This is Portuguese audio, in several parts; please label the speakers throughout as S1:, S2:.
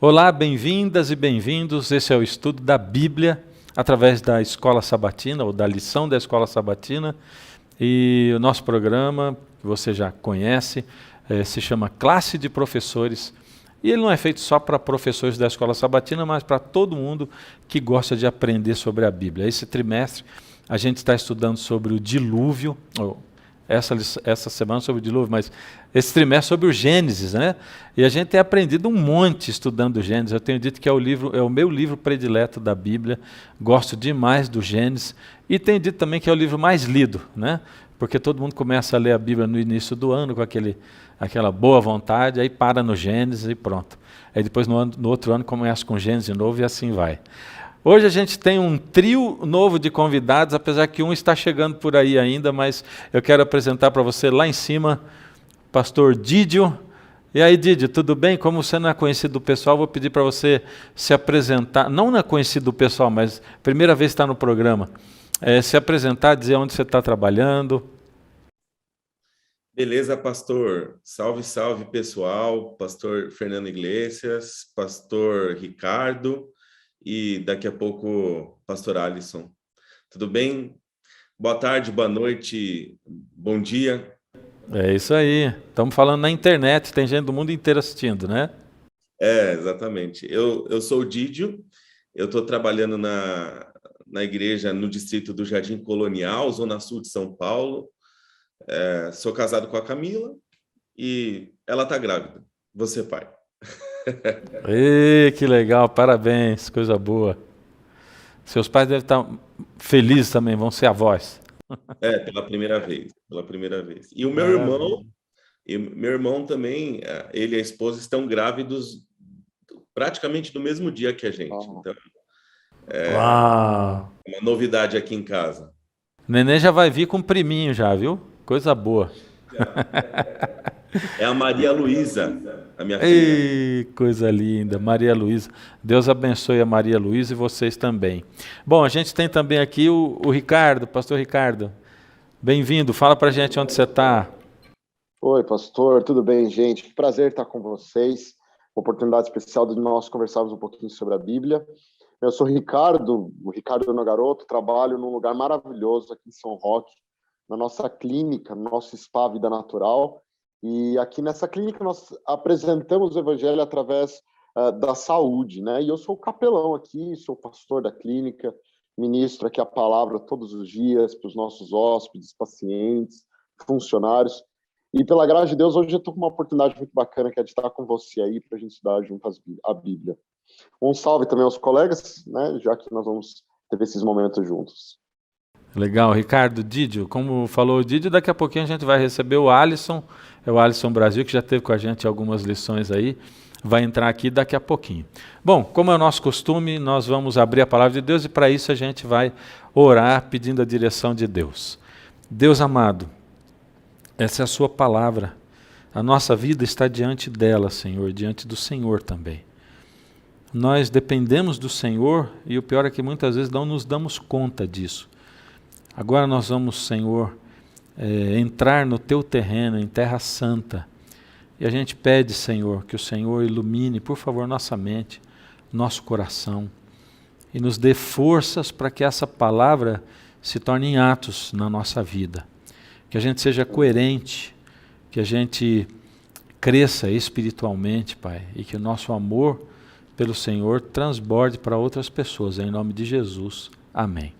S1: Olá, bem-vindas e bem-vindos. Esse é o estudo da Bíblia através da Escola Sabatina, ou da lição da Escola Sabatina. E o nosso programa, que você já conhece, se chama Classe de Professores. E ele não é feito só para professores da Escola Sabatina, mas para todo mundo que gosta de aprender sobre a Bíblia. Esse trimestre a gente está estudando sobre o dilúvio, essa semana sobre o dilúvio, mas esse trimestre sobre o Gênesis, né? E a gente tem aprendido um monte estudando o Gênesis. Eu tenho dito que é o meu livro predileto da Bíblia. Gosto demais do Gênesis e tenho dito também que é o livro mais lido, né? Porque todo mundo começa a ler a Bíblia no início do ano com aquela boa vontade, aí para no Gênesis e pronto. Aí depois no outro ano começa com Gênesis de novo e assim vai. Hoje a gente tem um trio novo de convidados, apesar que um está chegando por aí ainda, mas eu quero apresentar para você lá em cima, pastor Didio. E aí, Didio, tudo bem? Como você não é conhecido do pessoal, vou pedir para você se apresentar. Não é conhecido do pessoal, mas primeira vez que está no programa. Se apresentar, dizer onde você está trabalhando.
S2: Beleza, pastor. Salve, salve, pessoal. Pastor Fernando Iglesias, pastor Ricardo e daqui a pouco, pastor Alisson. Tudo bem? Boa tarde, boa noite, bom dia.
S1: É isso aí. Estamos falando na internet, tem gente do mundo inteiro assistindo, né?
S2: Exatamente. Eu sou o Dídio, eu estou trabalhando na igreja no distrito do Jardim Colonial, Zona Sul de São Paulo. Sou casado com a Camila e ela está grávida. Você, pai.
S1: Ê, que legal, parabéns, coisa boa. Seus pais devem estar felizes também, vão ser avós.
S2: Pela primeira vez, pela primeira vez. E o
S1: Maravilha.
S2: meu irmão também, ele e a esposa estão grávidos praticamente no mesmo dia que a gente.
S3: Ah,
S2: Então,
S1: Uau!
S2: é uma novidade aqui em casa.
S1: Neném já vai vir com um priminho já, viu? Coisa boa.
S2: É a Maria Luísa, a minha filha.
S1: Ei, coisa linda, Maria Luísa. Deus abençoe a Maria Luísa e vocês também. Bom, a gente tem também aqui o Ricardo, pastor Ricardo. Bem-vindo, fala pra gente onde você está.
S3: Oi, pastor, tudo bem, gente? Que prazer estar com vocês. Uma oportunidade especial de nós conversarmos um pouquinho sobre a Bíblia. Eu sou o Ricardo Nogaroto, trabalho num lugar maravilhoso aqui em São Roque, na nossa clínica, no nosso Spa Vida Natural. E aqui nessa clínica nós apresentamos o Evangelho através da saúde, né? E eu sou o capelão aqui, sou o pastor da clínica, ministro aqui a palavra todos os dias para os nossos hóspedes, pacientes, funcionários. E pela graça de Deus, hoje eu estou com uma oportunidade muito bacana, que é de estar com você aí para a gente estudar junto a Bíblia. Um salve também aos colegas, né, já que nós vamos ter esses momentos juntos.
S1: Legal, Ricardo, Didio, como falou o Didio, daqui a pouquinho a gente vai receber o Alisson, é o Alisson Brasil, que já esteve com a gente algumas lições aí, vai entrar aqui daqui a pouquinho. Bom, como é o nosso costume, nós vamos abrir a palavra de Deus e para isso a gente vai orar pedindo a direção de Deus. Deus amado, essa é a sua palavra, a nossa vida está diante dela, Senhor, diante do Senhor também. Nós dependemos do Senhor e o pior é que muitas vezes não nos damos conta disso. Agora nós vamos, Senhor, entrar no Teu terreno, em terra santa. E a gente pede, Senhor, que o Senhor ilumine, por favor, nossa mente, nosso coração. E nos dê forças para que essa palavra se torne em atos na nossa vida. Que a gente seja coerente, que a gente cresça espiritualmente, Pai. E que o nosso amor pelo Senhor transborde para outras pessoas. Em nome de Jesus. Amém.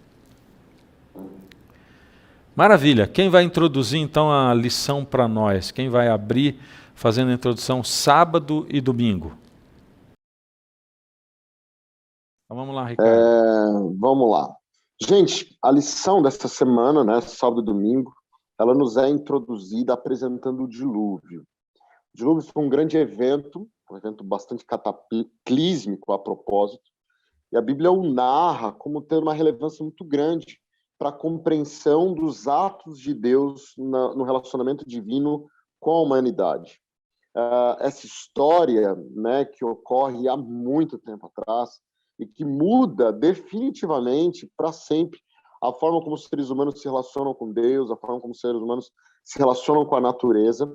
S1: Maravilha. Quem vai introduzir então a lição para nós? Quem vai abrir fazendo a introdução sábado e domingo? Então vamos lá, Ricardo.
S3: Vamos lá. Gente, a lição dessa semana, né, sábado e domingo, ela nos é introduzida apresentando o dilúvio. O dilúvio foi um grande evento, um evento bastante cataclísmico a propósito, e a Bíblia o narra como tendo uma relevância muito grande para a compreensão dos atos de Deus no relacionamento divino com a humanidade. Essa história, né, que ocorre há muito tempo atrás e que muda definitivamente para sempre a forma como os seres humanos se relacionam com Deus, a forma como os seres humanos se relacionam com a natureza.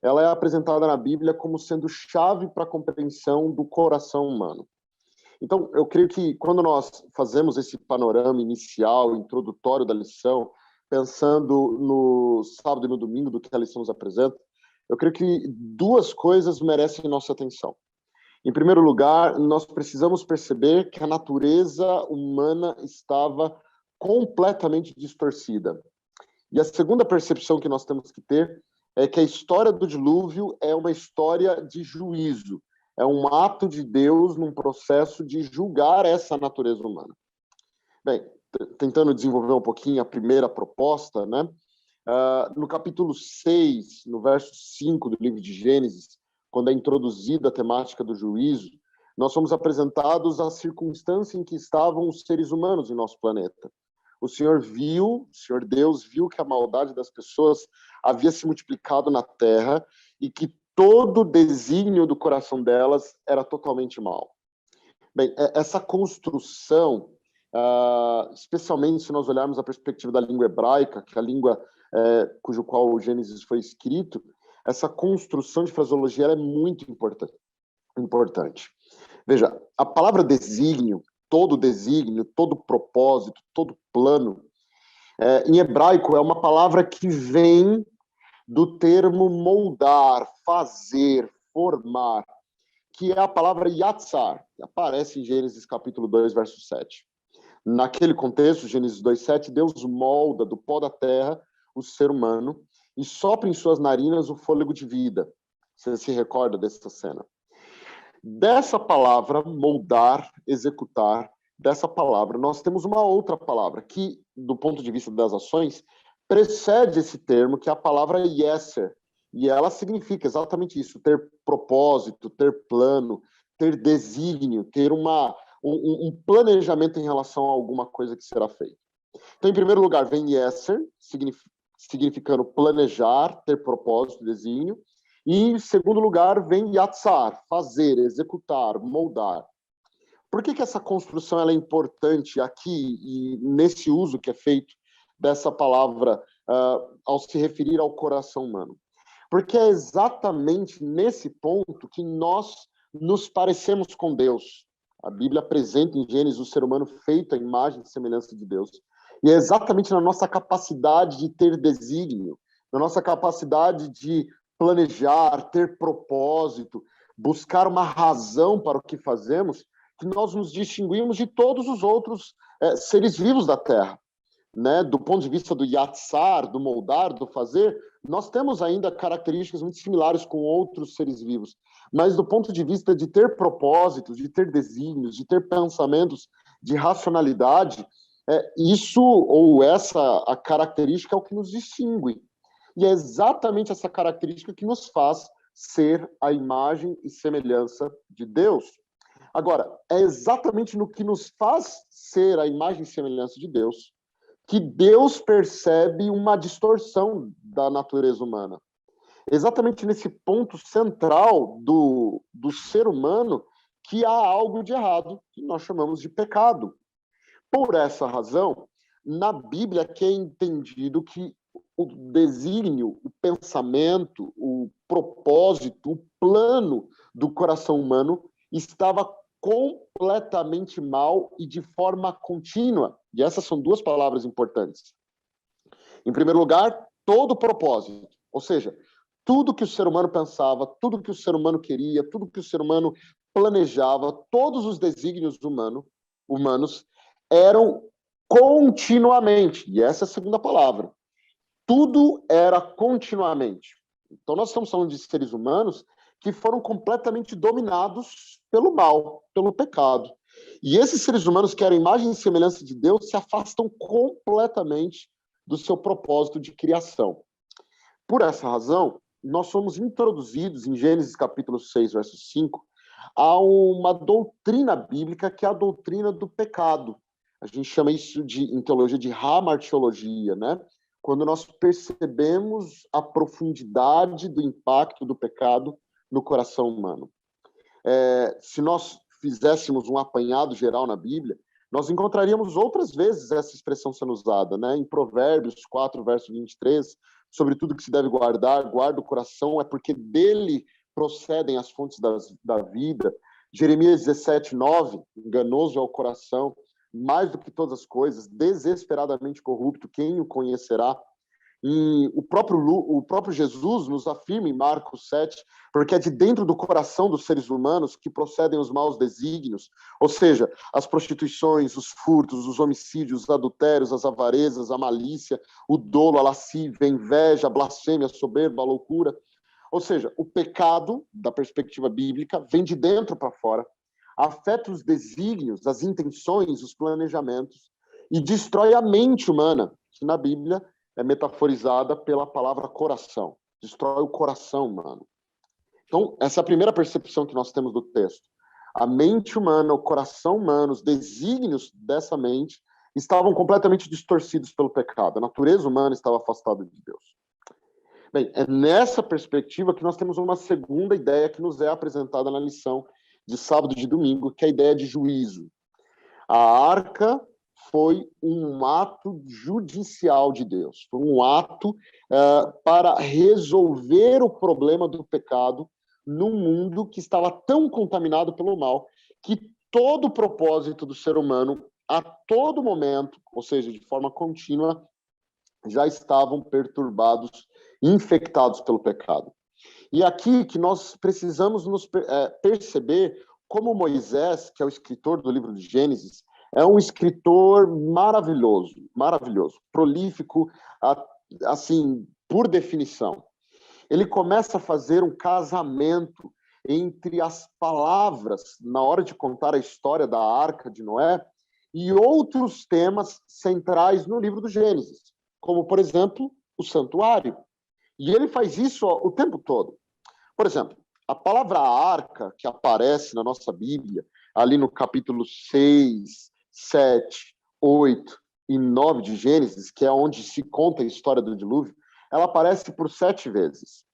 S3: ela é apresentada na Bíblia como sendo chave para a compreensão do coração humano. Então, eu creio que quando nós fazemos esse panorama inicial, introdutório da lição, pensando no sábado e no domingo do que a lição nos apresenta, eu creio que duas coisas merecem nossa atenção. Em primeiro lugar, nós precisamos perceber que a natureza humana estava completamente distorcida. E a segunda percepção que nós temos que ter é que a história do dilúvio é uma história de juízo, é um ato de Deus num processo de julgar essa natureza humana. Bem, tentando desenvolver um pouquinho a primeira proposta, né? No capítulo 6, no verso 5 do livro de Gênesis, quando é introduzida a temática do juízo, nós somos apresentados à circunstância em que estavam os seres humanos em nosso planeta. O Senhor Deus viu que a maldade das pessoas havia se multiplicado na terra e que todo o desígnio do coração delas era totalmente mau. Bem, essa construção, especialmente se nós olharmos a perspectiva da língua hebraica, que é a língua cujo qual o Gênesis foi escrito, essa construção de fraseologia é muito importante. Veja, a palavra desígnio, todo propósito, todo plano, em hebraico é uma palavra que vem do termo moldar, fazer, formar, que é a palavra yatsar, que aparece em Gênesis capítulo 2, verso 7. Naquele contexto, Gênesis 2:7, Deus molda do pó da terra o ser humano e sopra em suas narinas o fôlego de vida. Você se recorda dessa cena? Dessa palavra, moldar, executar, dessa palavra, nós temos uma outra palavra que, do ponto de vista das ações, precede esse termo, que é a palavra yeser. E ela significa exatamente isso, ter propósito, ter plano, ter desígnio, ter um planejamento em relação a alguma coisa que será feita. Então, em primeiro lugar, vem yeser, significando planejar, ter propósito, desígnio. E, em segundo lugar, vem yatsar, fazer, executar, moldar. Por que essa construção ela é importante aqui e nesse uso que é feito dessa palavra ao se referir ao coração humano? Porque é exatamente nesse ponto que nós nos parecemos com Deus. A Bíblia apresenta em Gênesis o ser humano feito à imagem e semelhança de Deus. E é exatamente na nossa capacidade de ter desígnio, na nossa capacidade de planejar, ter propósito, buscar uma razão para o que fazemos, que nós nos distinguimos de todos os outros seres vivos da Terra. Né? Do ponto de vista do yatsar, do moldar, do fazer, nós temos ainda características muito similares com outros seres vivos. Mas do ponto de vista de ter propósitos, de ter desígnios, de ter pensamentos de racionalidade, isso ou a característica é o que nos distingue. E é exatamente essa característica que nos faz ser a imagem e semelhança de Deus. Agora, é exatamente no que nos faz ser a imagem e semelhança de Deus que Deus percebe uma distorção da natureza humana. Exatamente nesse ponto central do ser humano que há algo de errado, que nós chamamos de pecado. Por essa razão, na Bíblia que é entendido que o desígnio, o pensamento, o propósito, o plano do coração humano estava completamente mal e de forma contínua. E essas são duas palavras importantes. Em primeiro lugar, todo propósito, ou seja, tudo que o ser humano pensava, tudo que o ser humano queria, tudo que o ser humano planejava, todos os desígnios humanos eram continuamente, e essa é a segunda palavra, tudo era continuamente. Então nós estamos falando de seres humanos que foram completamente dominados pelo mal, pelo pecado. E esses seres humanos que eram imagem e semelhança de Deus se afastam completamente do seu propósito de criação. Por essa razão, nós somos introduzidos em Gênesis capítulo 6, verso 5, a uma doutrina bíblica que é a doutrina do pecado. A gente chama isso em teologia de hamartiologia, né? Quando nós percebemos a profundidade do impacto do pecado no coração humano. Se nós fizéssemos um apanhado geral na Bíblia, nós encontraríamos outras vezes essa expressão sendo usada, né? Em Provérbios 4, verso 23, sobre tudo que se deve guardar, guarda o coração, é porque dele procedem as fontes da vida. Jeremias 17:9, enganoso é o coração, mais do que todas as coisas, desesperadamente corrupto, quem o conhecerá? E o próprio Jesus nos afirma em Marcos 7, porque é de dentro do coração dos seres humanos que procedem os maus desígnios, ou seja, as prostituições, os furtos, os homicídios, os adultérios, as avarezas, a malícia, o dolo, a lascívia, a inveja, a blasfêmia, a soberba, a loucura. Ou seja, o pecado, da perspectiva bíblica, vem de dentro para fora, afeta os desígnios, as intenções, os planejamentos, e destrói a mente humana, que na Bíblia é metaforizada pela palavra coração. Destrói o coração humano. Então, essa é a primeira percepção que nós temos do texto. A mente humana, o coração humano, os desígnios dessa mente estavam completamente distorcidos pelo pecado. A natureza humana estava afastada de Deus. Bem, é nessa perspectiva que nós temos uma segunda ideia que nos é apresentada na lição de sábado e de domingo, que é a ideia de juízo. A arca foi um ato judicial de Deus, foi um ato para resolver o problema do pecado num mundo que estava tão contaminado pelo mal que todo o propósito do ser humano, a todo momento, ou seja, de forma contínua, já estavam perturbados, infectados pelo pecado. E aqui que nós precisamos perceber como Moisés, que é o escritor do livro de Gênesis, é um escritor maravilhoso, prolífico, assim, por definição. Ele começa a fazer um casamento entre as palavras, na hora de contar a história da Arca de Noé, e outros temas centrais no livro do Gênesis, como, por exemplo, o santuário. E ele faz isso o tempo todo. Por exemplo, a palavra arca, que aparece na nossa Bíblia, ali no capítulo 6, 7, 8 e 9 de Gênesis, que é onde se conta a história do dilúvio, ela aparece por 7 vezes.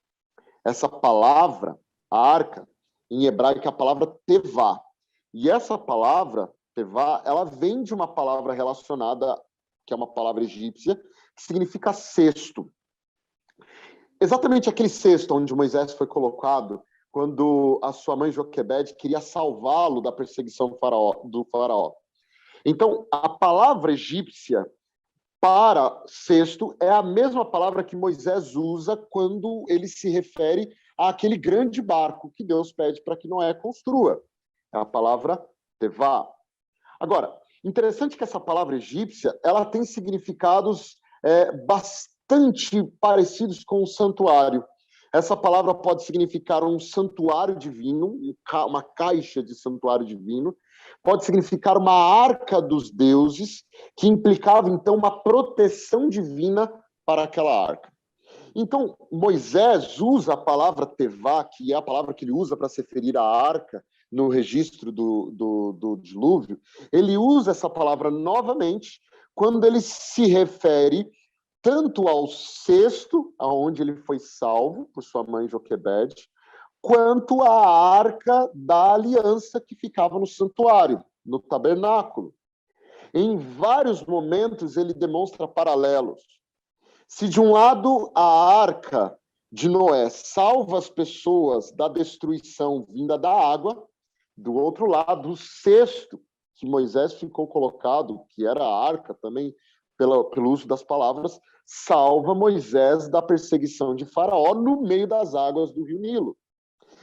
S3: Essa palavra, a arca, em hebraico é a palavra tevá. E essa palavra, tevá, ela vem de uma palavra relacionada, que é uma palavra egípcia, que significa cesto. Exatamente aquele cesto onde Moisés foi colocado quando a sua mãe Joquebede queria salvá-lo da perseguição do faraó. Então, a palavra egípcia para cesto é a mesma palavra que Moisés usa quando ele se refere àquele grande barco que Deus pede para que Noé construa. É a palavra tevá. Agora, interessante que essa palavra egípcia ela tem significados bastante parecidos com o santuário. Essa palavra pode significar um santuário divino, uma caixa de santuário divino, pode significar uma arca dos deuses, que implicava, então, uma proteção divina para aquela arca. Então, Moisés usa a palavra tevá, que é a palavra que ele usa para se referir à arca, no registro do dilúvio, ele usa essa palavra novamente quando ele se refere tanto ao cesto, aonde ele foi salvo por sua mãe Joquebede, quanto à arca da aliança que ficava no santuário, no tabernáculo. Em vários momentos ele demonstra paralelos. Se de um lado a arca de Noé salva as pessoas da destruição vinda da água, do outro lado o cesto que Moisés ficou colocado, que era a arca também, pelo uso das palavras, salva Moisés da perseguição de Faraó no meio das águas do rio Nilo.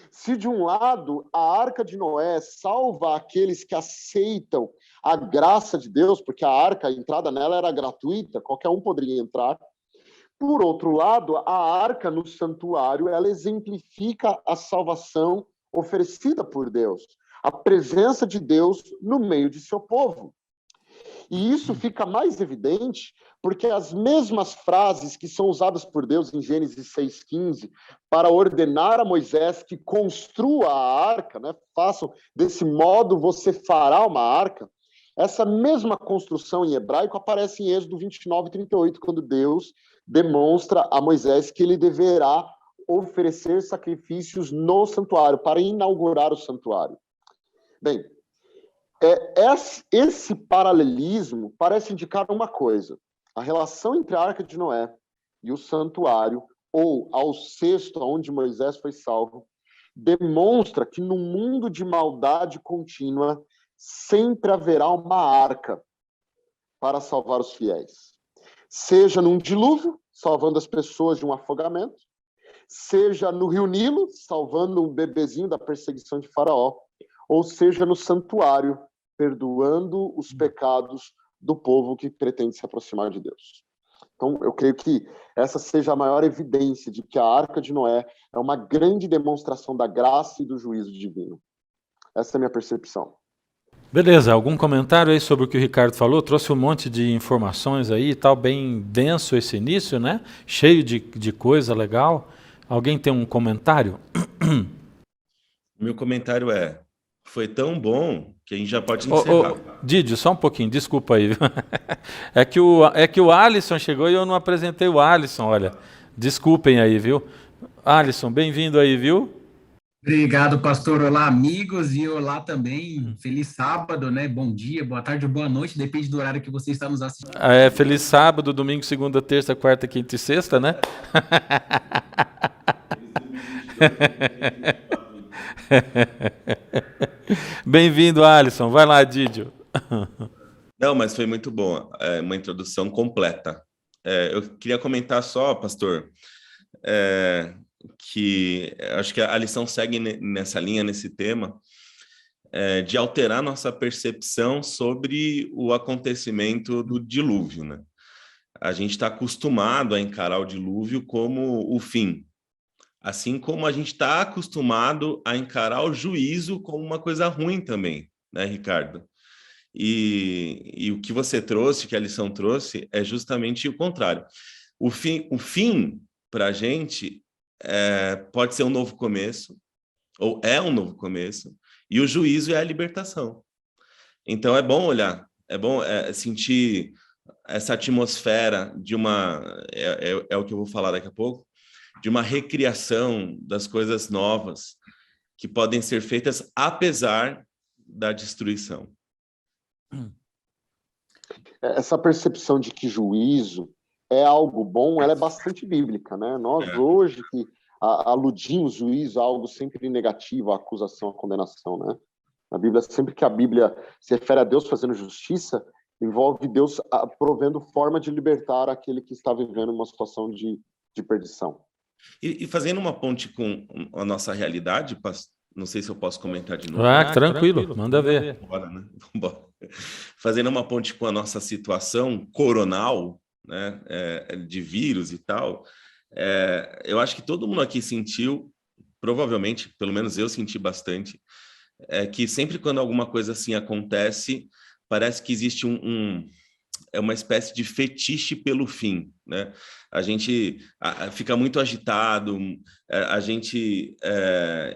S3: Se de um lado a arca de Noé salva aqueles que aceitam a graça de Deus, porque a arca, a entrada nela era gratuita, qualquer um poderia entrar. Por outro lado, a arca no santuário, ela exemplifica a salvação oferecida por Deus, a presença de Deus no meio de seu povo. E isso fica mais evidente porque as mesmas frases que são usadas por Deus em Gênesis 6,15 para ordenar a Moisés que construa a arca, né? Façam desse modo, você fará uma arca. Essa mesma construção em hebraico aparece em Êxodo 29:38, quando Deus demonstra a Moisés que ele deverá oferecer sacrifícios no santuário, para inaugurar o santuário. Bem, esse paralelismo parece indicar uma coisa: a relação entre a Arca de Noé e o santuário, ou ao cesto onde Moisés foi salvo, demonstra que no mundo de maldade contínua sempre haverá uma arca para salvar os fiéis. Seja num dilúvio, salvando as pessoas de um afogamento, seja no Rio Nilo, salvando um bebezinho da perseguição de Faraó, ou seja no santuário, perdoando os pecados do povo que pretende se aproximar de Deus. Então, eu creio que essa seja a maior evidência de que a Arca de Noé é uma grande demonstração da graça e do juízo divino. Essa é a minha percepção.
S1: Beleza, algum comentário aí sobre o que o Ricardo falou? Trouxe um monte de informações aí e tal, bem denso esse início, né? Cheio de coisa legal. Alguém tem um comentário?
S2: Meu comentário foi tão bom que a gente já pode encerrar.
S1: Didio, só um pouquinho, desculpa aí. É que o Alisson chegou e eu não apresentei o Alisson, olha. Desculpem aí, viu? Alisson, bem-vindo aí, viu?
S4: Obrigado, pastor. Olá, amigos, e olá também. Feliz sábado, né? Bom dia, boa tarde, boa noite, depende do horário que você está nos assistindo.
S1: Feliz sábado, domingo, segunda, terça, quarta, quinta e sexta, né? Bem-vindo, Alisson. Vai lá, Didio.
S2: Não, mas foi muito bom. Uma introdução completa. Eu queria comentar só, pastor, que acho que a lição segue nessa linha, nesse tema, de alterar nossa percepção sobre o acontecimento do dilúvio, né? A gente está acostumado a encarar o dilúvio como o fim, assim como a gente está acostumado a encarar o juízo como uma coisa ruim também, né, Ricardo? E o que você trouxe, que a lição trouxe, é justamente o contrário. O fim para a gente pode ser um novo começo, ou é um novo começo, e o juízo é a libertação. Então é bom olhar, é bom sentir essa atmosfera de uma... É o que eu vou falar daqui a pouco, de uma recriação das coisas novas que podem ser feitas apesar da destruição.
S3: Essa percepção de que juízo é algo bom, ela é bastante bíblica, né? Nós hoje que aludimos juízo a algo sempre negativo, a acusação, a condenação, né? Na Bíblia, sempre que a Bíblia se refere a Deus fazendo justiça, envolve Deus provendo forma de libertar aquele que está vivendo uma situação de perdição.
S2: E fazendo uma ponte com a nossa realidade, não sei se eu posso comentar de novo.
S1: Tranquilo, manda ver.
S2: Bora, né? Bora. Fazendo uma ponte com a nossa situação coronal, né, de vírus e tal, eu acho que todo mundo aqui sentiu, provavelmente, pelo menos eu senti bastante, que sempre quando alguma coisa assim acontece, parece que existe uma espécie de fetiche pelo fim, né? A gente fica muito agitado, a gente,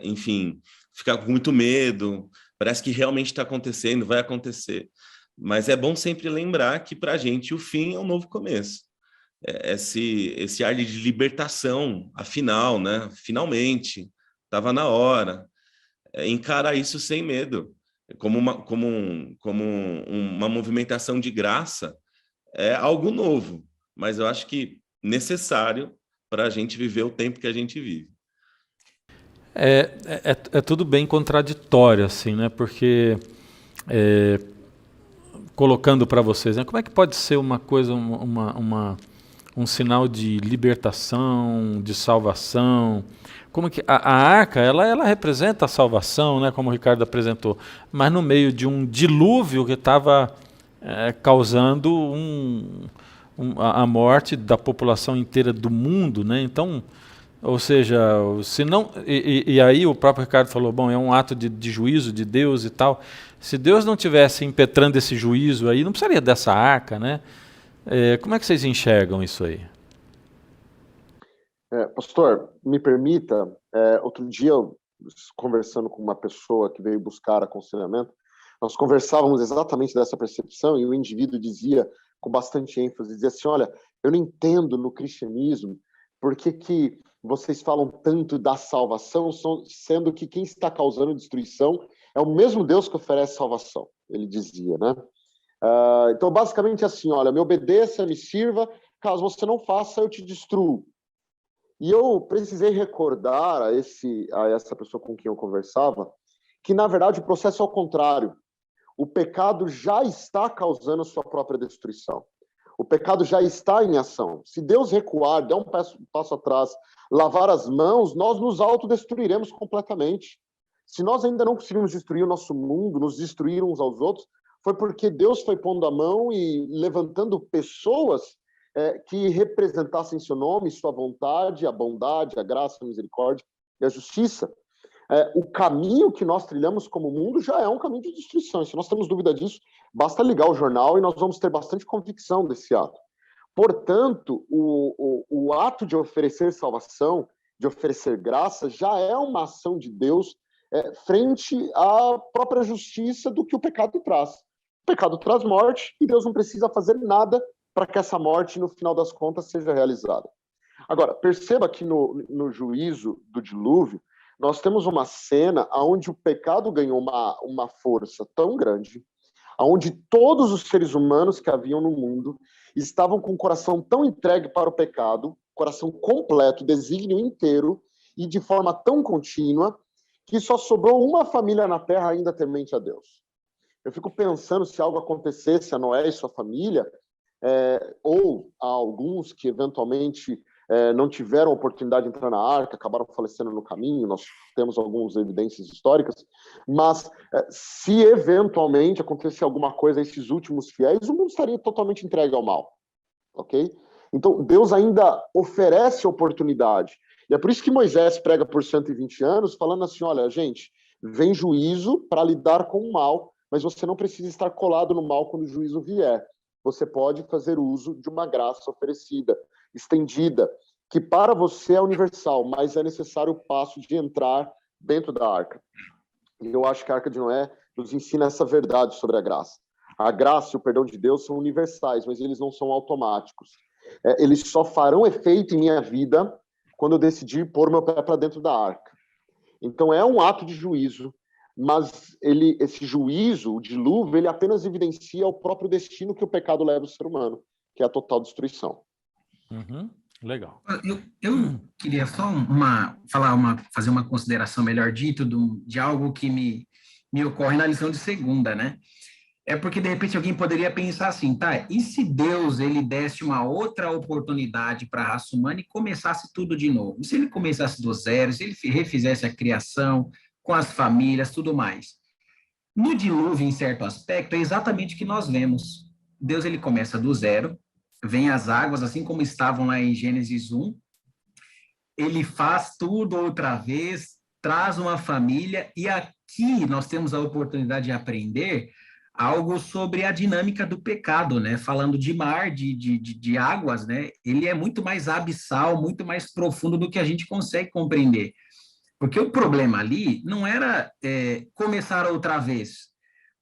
S2: enfim, fica com muito medo, parece que realmente está acontecendo, vai acontecer. Mas é bom sempre lembrar que para a gente o fim é um novo começo. Esse ar de libertação, afinal, né? Finalmente, estava na hora. Encarar isso sem medo, como uma movimentação de graça, é algo novo, mas eu acho que necessário para a gente viver o tempo que a gente vive.
S1: É tudo bem contraditório, assim, né? Porque, colocando para vocês, né? Como é que pode ser uma coisa, um sinal de libertação, de salvação? Como que a arca, ela representa a salvação, né? Como o Ricardo apresentou, mas no meio de um dilúvio que estava causando a morte da população inteira do mundo, né? Então, ou seja, se não, e aí o próprio Ricardo falou, bom, é um ato de juízo de Deus e tal. Se Deus não tivesse impetrando esse juízo aí, não precisaria dessa arca, né? Como é que vocês enxergam isso aí?
S3: Pastor, me permita, outro dia, conversando com uma pessoa que veio buscar aconselhamento, nós conversávamos exatamente dessa percepção e o indivíduo dizia, com bastante ênfase, dizia assim, olha, eu não entendo no cristianismo por que vocês falam tanto da salvação, sendo que quem está causando destruição é o mesmo Deus que oferece salvação, ele dizia, né? Então, basicamente assim, olha, me obedeça, me sirva, caso você não faça, eu te destruo. E eu precisei recordar a essa pessoa com quem eu conversava que, na verdade, o processo é ao contrário. O pecado já está causando sua própria destruição. O pecado já está em ação. Se Deus recuar, der um passo atrás, lavar as mãos, nós nos autodestruiremos completamente. Se nós ainda não conseguimos destruir o nosso mundo, nos destruir uns aos outros, foi porque Deus foi pondo a mão e levantando pessoas que representassem seu nome, sua vontade, a bondade, a graça, a misericórdia e a justiça. O caminho que nós trilhamos como mundo já é um caminho de destruição. Se nós temos dúvida disso, basta ligar o jornal e nós vamos ter bastante convicção desse ato. Portanto, o ato de oferecer salvação, de oferecer graça, já é uma ação de Deus frente à própria justiça do que o pecado traz. O pecado traz morte e Deus não precisa fazer nada para que essa morte, no final das contas, seja realizada. Agora, perceba que no juízo do dilúvio, nós temos uma cena onde o pecado ganhou uma força tão grande, onde todos os seres humanos que haviam no mundo estavam com o coração tão entregue para o pecado, coração completo, desígnio inteiro, e de forma tão contínua, que só sobrou uma família na terra ainda temente a Deus. Eu fico pensando se algo acontecesse a Noé e sua família, ou a alguns que eventualmente não tiveram oportunidade de entrar na arca, acabaram falecendo no caminho, nós temos algumas evidências históricas, mas se eventualmente acontecesse alguma coisa a esses últimos fiéis, o mundo estaria totalmente entregue ao mal, ok? Então, Deus ainda oferece oportunidade. E é por isso que Moisés prega por 120 anos, falando assim, olha, gente, vem juízo para lidar com o mal, mas você não precisa estar colado no mal quando o juízo vier. Você pode fazer uso de uma graça oferecida, estendida, que para você é universal, mas é necessário o passo de entrar dentro da arca. E eu acho que a Arca de Noé nos ensina essa verdade sobre a graça. A graça e o perdão de Deus são universais, mas eles não são automáticos. Eles só farão efeito em minha vida quando eu decidir pôr meu pé para dentro da arca. Então é um ato de juízo, mas esse juízo, o dilúvio, ele apenas evidencia o próprio destino que o pecado leva o ser humano, que é a total destruição.
S1: Uhum. Legal.
S4: Eu queria só fazer uma consideração, melhor dito, de algo que me ocorre na lição de segunda, né? É porque, de repente, alguém poderia pensar assim, tá, e se Deus, ele desse uma outra oportunidade para a raça humana e começasse tudo de novo? E se ele começasse do zero, se ele refizesse a criação, com as famílias, tudo mais? No dilúvio, em certo aspecto, é exatamente o que nós vemos. Deus, ele começa do zero, vem as águas, assim como estavam lá em Gênesis 1, ele faz tudo outra vez, traz uma família, e aqui nós temos a oportunidade de aprender algo sobre a dinâmica do pecado, né? Falando de mar, de águas, né? Ele é muito mais abissal, muito mais profundo do que a gente consegue compreender. Porque o problema ali não era começar outra vez.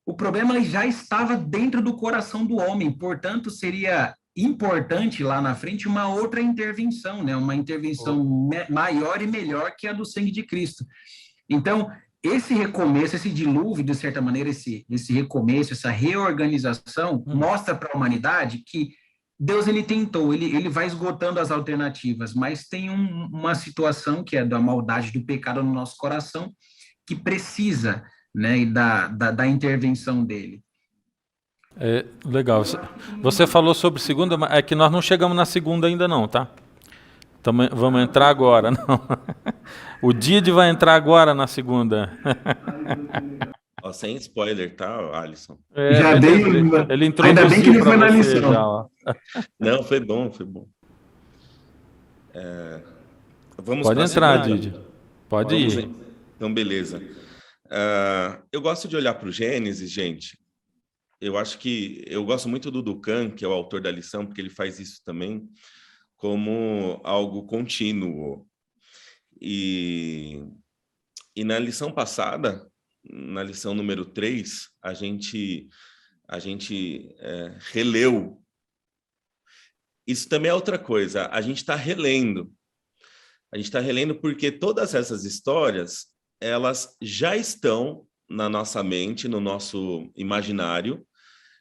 S4: O problema já estava dentro do coração do homem, portanto, seria importante lá na frente uma outra intervenção, né? Uma intervenção maior e melhor que a do sangue de Cristo. Então, esse recomeço, esse dilúvio, de certa maneira, esse recomeço, essa reorganização, mostra para a humanidade que Deus, ele tentou, ele vai esgotando as alternativas, mas tem uma situação que é da maldade, do pecado no nosso coração, que precisa, né, da intervenção dele.
S1: Legal. Você falou sobre segunda, é que nós não chegamos na segunda ainda não, tá? Vamos entrar agora, não. O Didi vai entrar agora na segunda.
S2: Sem spoiler, tá, Alisson?
S4: Já dei.
S1: Ele introduziu. Ainda bem que ele foi na lição.
S2: Não, foi bom.
S1: Pode entrar, Didi. Pode ir.
S2: Então, beleza. Eu gosto de olhar para o Gênesis, gente. Eu gosto muito do Ducan, que é o autor da lição, porque ele faz isso também, como algo contínuo. E na lição passada, na lição número 3, a gente releu. Isso também é outra coisa, a gente está relendo. A gente está relendo porque todas essas histórias, elas já estão na nossa mente, no nosso imaginário,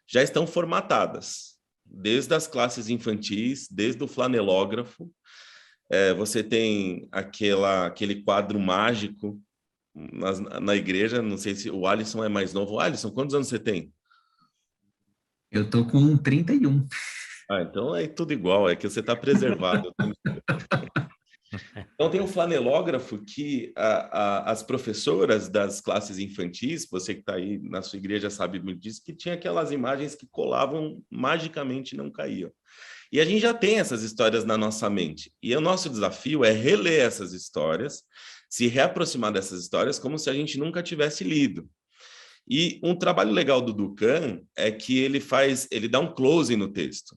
S2: já estão formatadas. desde as classes infantis, desde o flanelógrafo. Você tem aquele quadro mágico na igreja. Não sei se o Alisson é mais novo. Alisson, quantos anos você tem?
S4: Eu tô com 31.
S2: Então é tudo igual, é que você está preservado. Então tem um flanelógrafo que as professoras das classes infantis, você que está aí na sua igreja sabe muito disso, que tinha aquelas imagens que colavam magicamente e não caíam. E a gente já tem essas histórias na nossa mente. E o nosso desafio é reler essas histórias, se reaproximar dessas histórias como se a gente nunca tivesse lido. E um trabalho legal do Dukan é que ele dá um close no texto.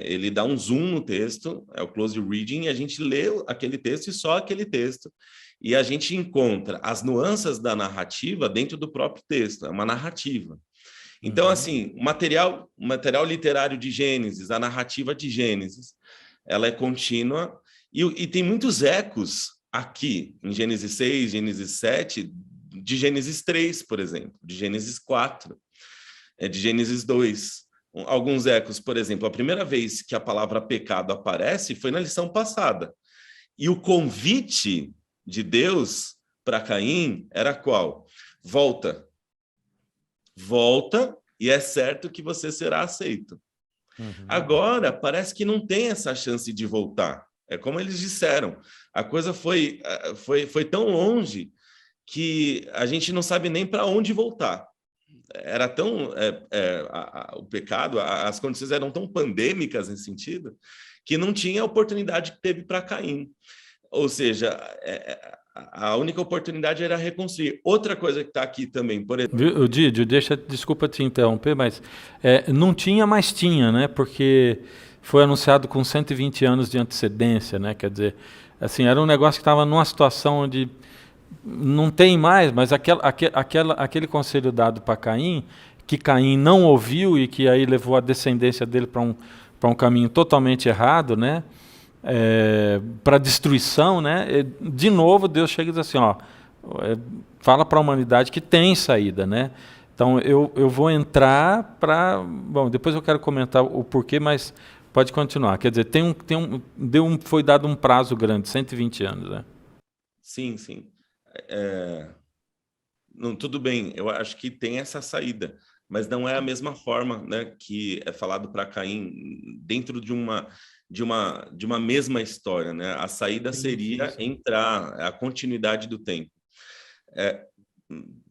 S2: Ele dá um zoom no texto, é o close reading, e a gente lê aquele texto e só aquele texto. E a gente encontra as nuances da narrativa dentro do próprio texto, é uma narrativa. Então, assim, o material literário de Gênesis, a narrativa de Gênesis, ela é contínua e tem muitos ecos aqui, em Gênesis 6, Gênesis 7, de Gênesis 3, por exemplo, de Gênesis 4, de Gênesis 2. Alguns ecos, por exemplo, a primeira vez que a palavra pecado aparece foi na lição passada. E o convite de Deus para Caim era qual? Volta, e é certo que você será aceito. Agora, parece que não tem essa chance de voltar. É como eles disseram, a coisa foi tão longe que a gente não sabe nem para onde voltar. Era tão... o pecado, as condições eram tão pandêmicas nesse sentido, que não tinha a oportunidade que teve para Caim. Ou seja, a única oportunidade era reconstruir. Outra coisa que está aqui também, por exemplo...
S1: Didio, desculpa te interromper, mas não tinha, mas tinha, né? Porque foi anunciado com 120 anos de antecedência, né? Quer dizer, assim, era um negócio que estava numa situação onde não tem mais, mas aquele conselho dado para Caim, que Caim não ouviu e que aí levou a descendência dele para um caminho totalmente errado, né? Para destruição, né? De novo, Deus chega e diz assim, fala para a humanidade que tem saída, né? Então, eu vou entrar para... Bom, depois eu quero comentar o porquê, mas pode continuar. Quer dizer, foi dado um prazo grande, 120 anos, né?
S2: Sim. Não, tudo bem, eu acho que tem essa saída, mas não é a mesma forma, né, que é falado para Caim dentro de uma mesma história, né? A saída seria entrar, a continuidade do tempo.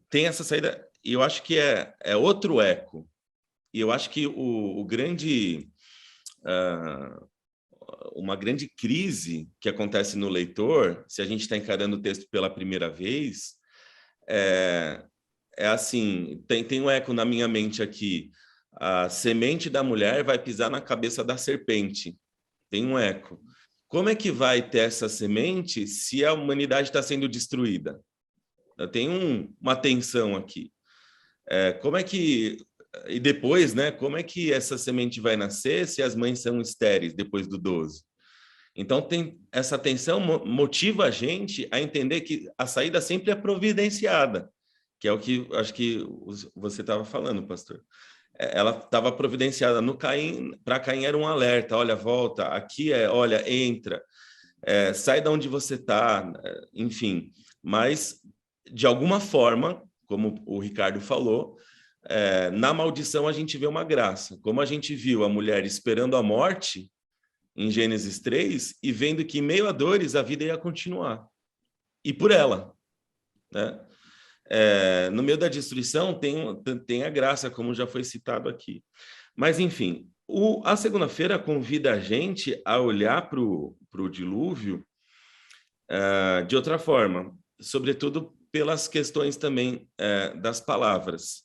S2: Tem essa saída, e eu acho que é outro eco. E eu acho que uma grande crise que acontece no leitor, se a gente está encarando o texto pela primeira vez, assim, tem um eco na minha mente aqui. A semente da mulher vai pisar na cabeça da serpente. Tem um eco. Como é que vai ter essa semente se a humanidade está sendo destruída? Tem uma tensão aqui. Como é que... E depois, né? Como é que essa semente vai nascer se as mães são estéreis depois do 12? Então, tem essa tensão motiva a gente a entender que a saída sempre é providenciada, que é o que acho que você estava falando, pastor. Ela estava providenciada no Caim, para Caim era um alerta, olha, volta, aqui olha, entra, sai de onde você está, enfim. Mas, de alguma forma, como o Ricardo falou, na maldição a gente vê uma graça. Como a gente viu a mulher esperando a morte, em Gênesis 3, e vendo que em meio a dores a vida ia continuar. E por ela, né? No meio da destruição tem a graça, como já foi citado aqui. Mas, enfim, a segunda-feira convida a gente a olhar para o dilúvio de outra forma, sobretudo pelas questões também das palavras.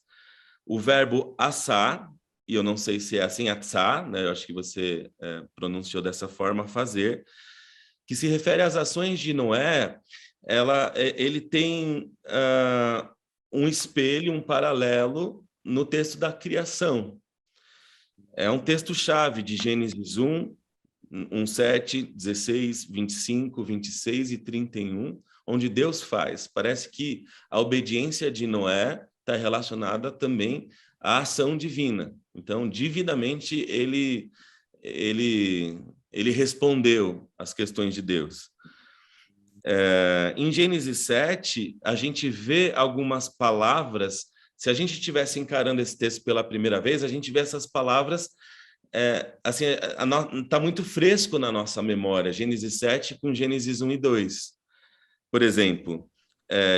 S2: O verbo assar, e eu não sei se é assim, atzá, né? Eu acho que você pronunciou dessa forma, fazer, que se refere às ações de Noé. Ele tem um espelho, um paralelo no texto da criação. É um texto-chave de Gênesis 1, 7, 16, 25, 26 e 31, onde Deus faz. Parece que a obediência de Noé está relacionada também a ação divina. Então, divinamente, ele respondeu às questões de Deus. Em Gênesis 7, a gente vê algumas palavras. Se a gente estivesse encarando esse texto pela primeira vez, a gente vê essas palavras, assim, está muito fresco na nossa memória, Gênesis 7 com Gênesis 1 e 2. Por exemplo,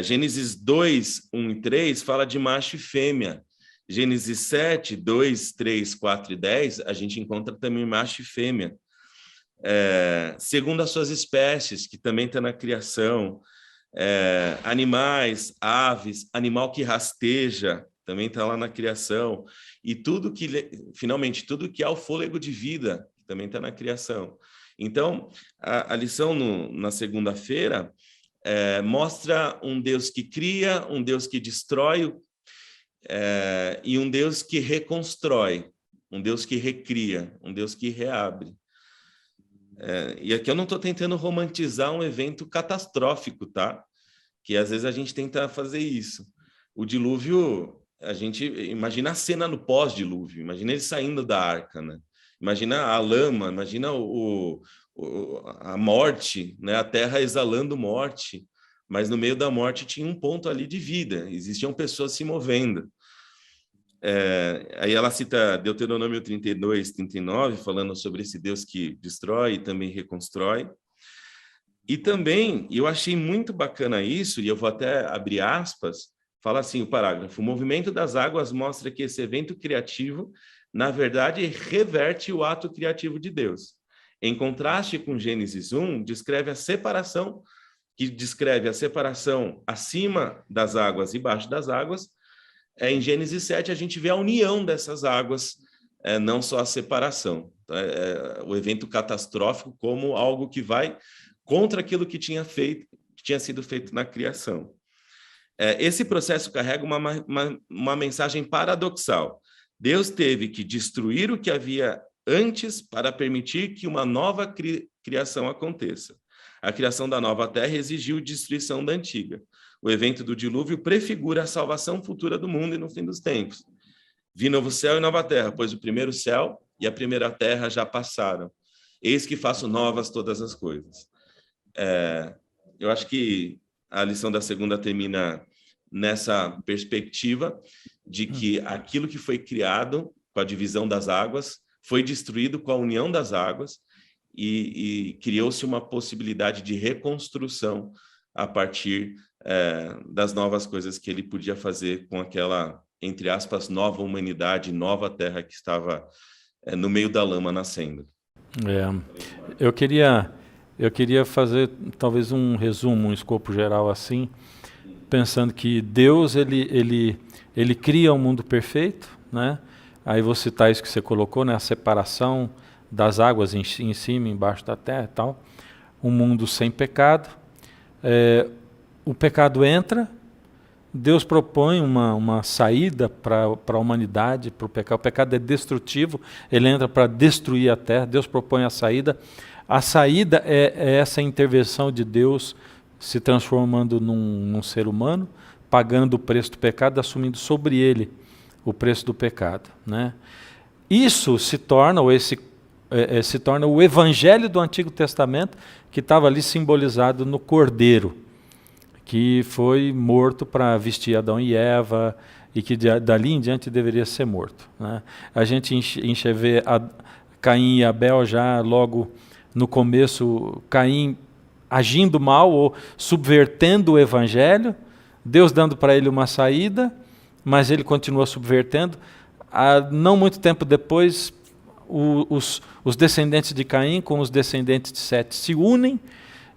S2: Gênesis 2, 1 e 3 fala de macho e fêmea. Gênesis 7, 2, 3, 4 e 10, a gente encontra também macho e fêmea. Segundo as suas espécies, que também está na criação. Animais, aves, animal que rasteja, também está lá na criação. E tudo que, finalmente, tudo que há o fôlego de vida, também está na criação. Então, a lição na segunda-feira mostra um Deus que cria, um Deus que destrói, e um Deus que reconstrói, um Deus que recria, um Deus que reabre. E aqui eu não estou tentando romantizar um evento catastrófico, tá? Que às vezes a gente tenta fazer isso. O dilúvio, a gente imagina a cena no pós-dilúvio, imagina ele saindo da arca, né? Imagina a lama, imagina a morte, né? A terra exalando morte, mas no meio da morte tinha um ponto ali de vida, existiam pessoas se movendo. Aí ela cita Deuteronômio 32, 39, falando sobre esse Deus que destrói e também reconstrói. E também, eu achei muito bacana isso, e eu vou até abrir aspas, fala assim o parágrafo: o movimento das águas mostra que esse evento criativo, na verdade, reverte o ato criativo de Deus. Em contraste com Gênesis 1, descreve a separação acima das águas e embaixo das águas. Em Gênesis 7, a gente vê a união dessas águas, não só a separação. O evento catastrófico como algo que vai contra aquilo que tinha sido feito na criação. Esse processo carrega uma mensagem paradoxal. Deus teve que destruir o que havia antes para permitir que uma nova criação aconteça. A criação da nova terra exigiu destruição da antiga. O evento do dilúvio prefigura a salvação futura do mundo e no fim dos tempos. Vi novo céu e nova terra, pois o primeiro céu e a primeira terra já passaram. Eis que faço novas todas as coisas. Eu acho que a lição da segunda termina nessa perspectiva de que aquilo que foi criado com a divisão das águas foi destruído com a união das águas e criou-se uma possibilidade de reconstrução a partir das novas coisas que ele podia fazer com aquela, entre aspas, nova humanidade, nova terra que estava no meio da lama nascendo.
S1: Eu queria fazer talvez um resumo, um escopo geral assim, pensando que Deus ele cria um mundo perfeito, né? Aí vou citar isso que você colocou, né? A separação das águas em cima, embaixo da terra e tal. Um mundo sem pecado. O pecado entra, Deus propõe uma saída para a humanidade, para o pecado. O pecado é destrutivo, ele entra para destruir a terra, Deus propõe a saída. A saída é essa intervenção de Deus se transformando num ser humano, pagando o preço do pecado, assumindo sobre ele o preço do pecado, né? Isso se torna o evangelho do Antigo Testamento, que estava ali simbolizado no Cordeiro, que foi morto para vestir Adão e Eva, e que dali em diante deveria ser morto, né? A gente vê Caim e Abel já logo no começo, Caim agindo mal ou subvertendo o evangelho, Deus dando para ele uma saída, mas ele continua subvertendo. Não muito tempo depois, os descendentes de Caim com os descendentes de Sete se unem,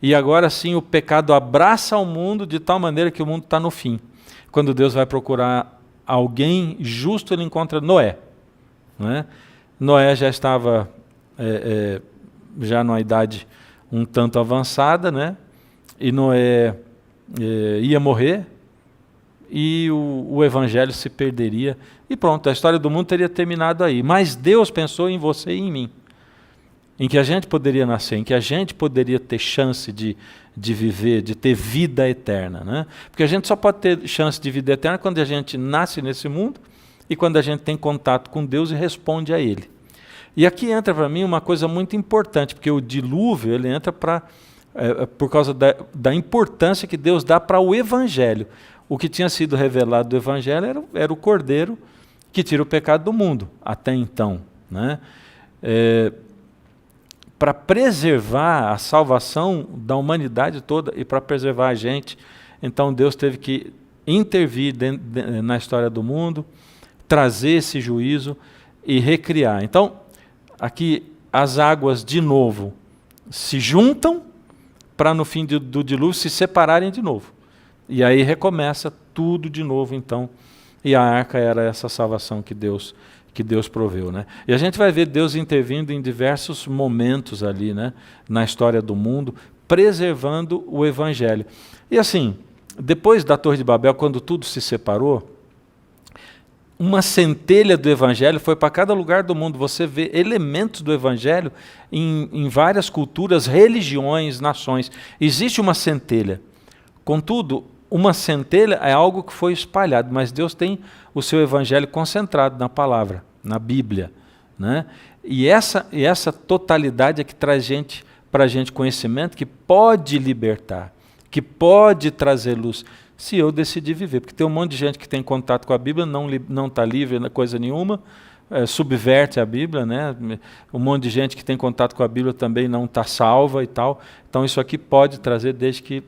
S1: e agora sim o pecado abraça o mundo de tal maneira que o mundo está no fim. Quando Deus vai procurar alguém justo, ele encontra Noé, né? Noé já estava já numa idade um tanto avançada, né? E Noé ia morrer, e o evangelho se perderia, e pronto, a história do mundo teria terminado aí. Mas Deus pensou em você e em mim, em que a gente poderia nascer, em que a gente poderia ter chance de viver, de ter vida eterna, né? Porque a gente só pode ter chance de vida eterna quando a gente nasce nesse mundo e quando a gente tem contato com Deus e responde a Ele. E aqui entra para mim uma coisa muito importante, porque o dilúvio ele entra por causa da importância que Deus dá para o Evangelho. O que tinha sido revelado do Evangelho era o Cordeiro que tira o pecado do mundo, até então, né? Para preservar a salvação da humanidade toda e para preservar a gente, então Deus teve que intervir na história do mundo, trazer esse juízo e recriar. Então, aqui as águas de novo se juntam para no fim do dilúvio se separarem de novo. E aí recomeça tudo de novo, então. E a arca era essa salvação que Deus proveu, né? E a gente vai ver Deus intervindo em diversos momentos ali, né, na história do mundo, preservando o Evangelho. E assim, depois da Torre de Babel, quando tudo se separou, uma centelha do Evangelho foi para cada lugar do mundo. Você vê elementos do Evangelho em várias culturas, religiões, nações. Existe uma centelha. Contudo, uma centelha é algo que foi espalhado, mas Deus tem o seu Evangelho concentrado na palavra, na Bíblia, né? E essa totalidade é que traz para a gente conhecimento que pode libertar, que pode trazer luz, se eu decidir viver. Porque tem um monte de gente que tem contato com a Bíblia, não está livre, coisa nenhuma, subverte a Bíblia, né? Um monte de gente que tem contato com a Bíblia também não está salva e tal. Então isso aqui pode trazer, desde que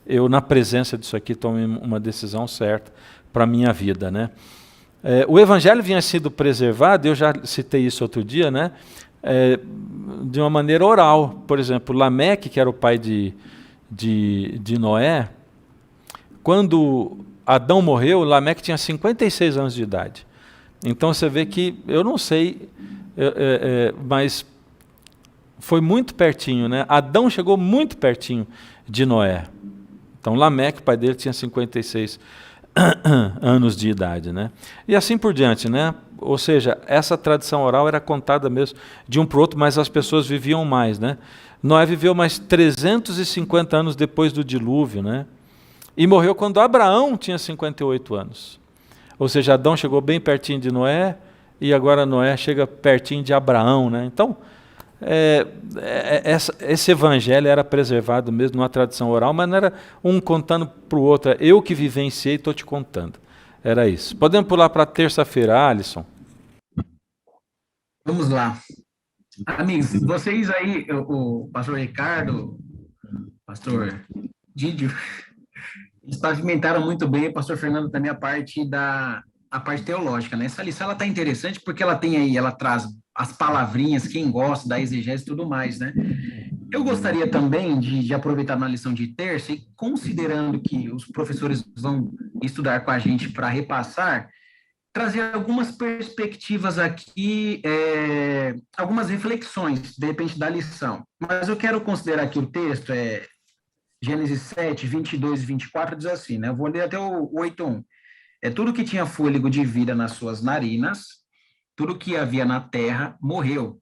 S1: eu, na presença disso aqui, tome uma decisão certa para a minha vida, né? O Evangelho vinha sendo preservado, eu já citei isso outro dia, né? De uma maneira oral. Por exemplo, Lameque, que era o pai de Noé, quando Adão morreu, Lameque tinha 56 anos de idade. Então você vê que, eu não sei, mas foi muito pertinho, né? Adão chegou muito pertinho de Noé. Então Lameque, pai dele, tinha 56 anos de idade, né? E assim por diante, né? Ou seja, essa tradição oral era contada mesmo de um para o outro, mas as pessoas viviam mais, né? Noé viveu mais 350 anos depois do dilúvio, né? E morreu quando Abraão tinha 58 anos. Ou seja, Adão chegou bem pertinho de Noé e agora Noé chega pertinho de Abraão, né? Então, esse evangelho era preservado mesmo numa tradição oral, mas não era um contando para o outro, eu que vivenciei e estou te contando. Era isso. Podemos pular para terça-feira, Alisson?
S4: Vamos lá. Amigos, vocês aí, o pastor Ricardo, pastor Didio, eles pavimentaram muito bem, o pastor Fernando também, a parte teológica, né? Essa lição, ela tá interessante porque ela tem aí, ela traz as palavrinhas, quem gosta da exegese e tudo mais, né? Eu gostaria também de aproveitar na lição de terça e, considerando que os professores vão estudar com a gente para repassar, trazer algumas perspectivas aqui, algumas reflexões, de repente, da lição. Mas eu quero considerar aqui o texto, Gênesis 7, 22 e 24, diz assim, né? Eu vou ler até o 8:1. Tudo que tinha fôlego de vida nas suas narinas, tudo que havia na terra, morreu.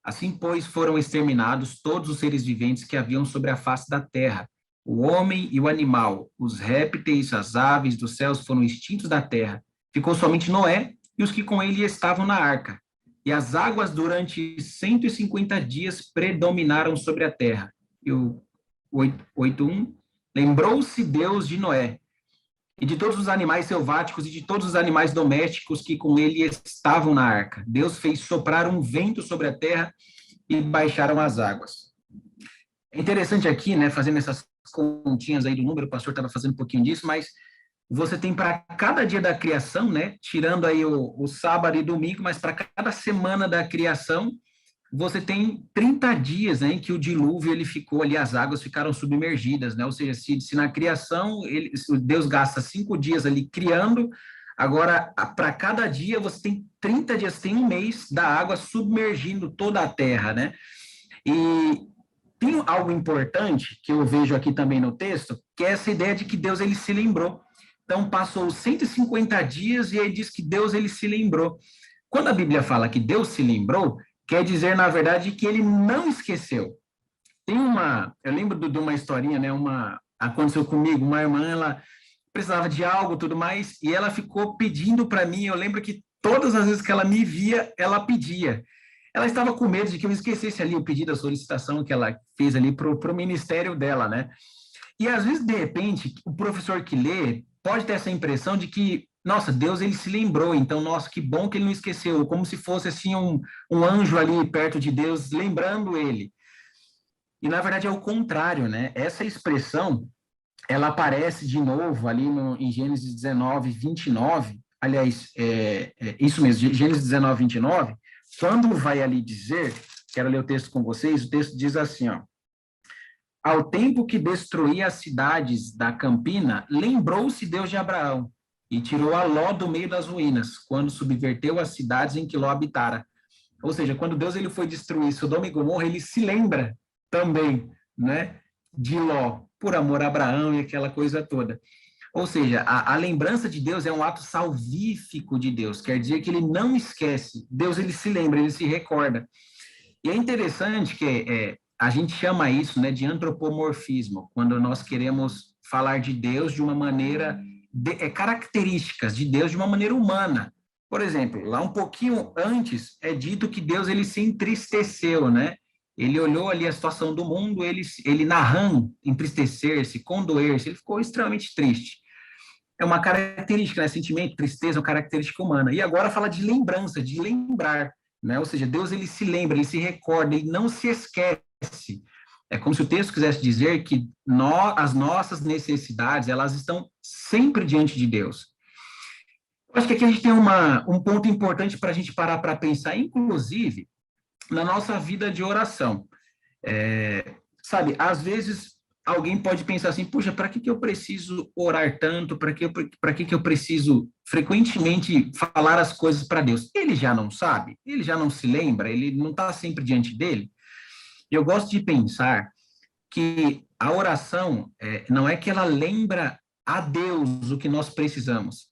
S4: Assim, pois, foram exterminados todos os seres viventes que haviam sobre a face da terra. O homem e o animal, os répteis, as aves dos céus foram extintos da terra. Ficou somente Noé e os que com ele estavam na arca. E as águas durante 150 dias predominaram sobre a terra. E o 8:1, lembrou-se Deus de Noé, e de todos os animais selváticos e de todos os animais domésticos que com ele estavam na arca. Deus fez soprar um vento sobre a terra e baixaram as águas. É interessante aqui, né, fazendo essas continhas aí do número, o pastor estava fazendo um pouquinho disso, mas você tem para cada dia da criação, né, tirando aí o sábado e domingo, mas para cada semana da criação, você tem 30 dias, né, em que o dilúvio ele ficou ali, as águas ficaram submergidas, né? Ou seja, se na criação Deus gasta 5 dias ali criando, agora para cada dia você tem 30 dias, tem um mês da água submergindo toda a terra, né? E tem algo importante que eu vejo aqui também no texto, que é essa ideia de que Deus ele se lembrou. Então passou 150 dias e aí diz que Deus ele se lembrou. Quando a Bíblia fala que Deus se lembrou, quer dizer, na verdade, que ele não esqueceu. Eu lembro de uma historinha, né? Aconteceu comigo, uma irmã, ela precisava de algo, tudo mais, e ela ficou pedindo para mim, eu lembro que Todas as vezes que ela me via, ela pedia. Ela estava com medo de que eu esquecesse ali o pedido, a solicitação que ela fez ali para o ministério dela, né? E às vezes, de repente, o professor que lê pode ter essa impressão de que, nossa, Deus ele se lembrou, então, nossa, que bom que ele não esqueceu, como se fosse assim um anjo ali perto de Deus, lembrando ele. E na verdade é o contrário, né? Essa expressão, ela aparece de novo ali em Gênesis 19, 29, aliás, isso mesmo, Gênesis 19, 29, quando vai ali dizer, quero ler o texto com vocês, o texto diz assim, ó, ao tempo que destruía as cidades da campina, lembrou-se Deus de Abraão e tirou a Ló do meio das ruínas, quando subverteu as cidades em que Ló habitara. Ou seja, quando Deus ele foi destruir Sodoma e Gomorra, ele se lembra também, né, de Ló, por amor a Abraão e aquela coisa toda. Ou seja, a lembrança de Deus é um ato salvífico de Deus, quer dizer que ele não esquece, Deus ele se lembra, ele se recorda. E é interessante que a gente chama isso, né, de antropomorfismo, quando nós queremos falar de Deus de uma maneira, características de Deus de uma maneira humana. Por exemplo, lá um pouquinho antes é dito que Deus ele se entristeceu, né? Ele olhou ali a situação do mundo, ele narrando entristecer-se, condoer-se, ele ficou extremamente triste. É uma característica, né? Sentimento, tristeza, é uma característica humana. E agora fala de lembrança, de lembrar, né? Ou seja, Deus ele se lembra, ele se recorda, ele não se esquece. É como se o texto quisesse dizer que as nossas necessidades, elas estão sempre diante de Deus. Eu acho que aqui a gente tem um ponto importante para a gente parar para pensar, inclusive, na nossa vida de oração. Sabe, às vezes alguém pode pensar assim, puxa, para que eu preciso orar tanto? Para que eu preciso frequentemente falar as coisas para Deus? Ele já não sabe? Ele já não se lembra? Ele não está sempre diante dele? Eu gosto de pensar que a oração não é que ela lembra a Deus o que nós precisamos,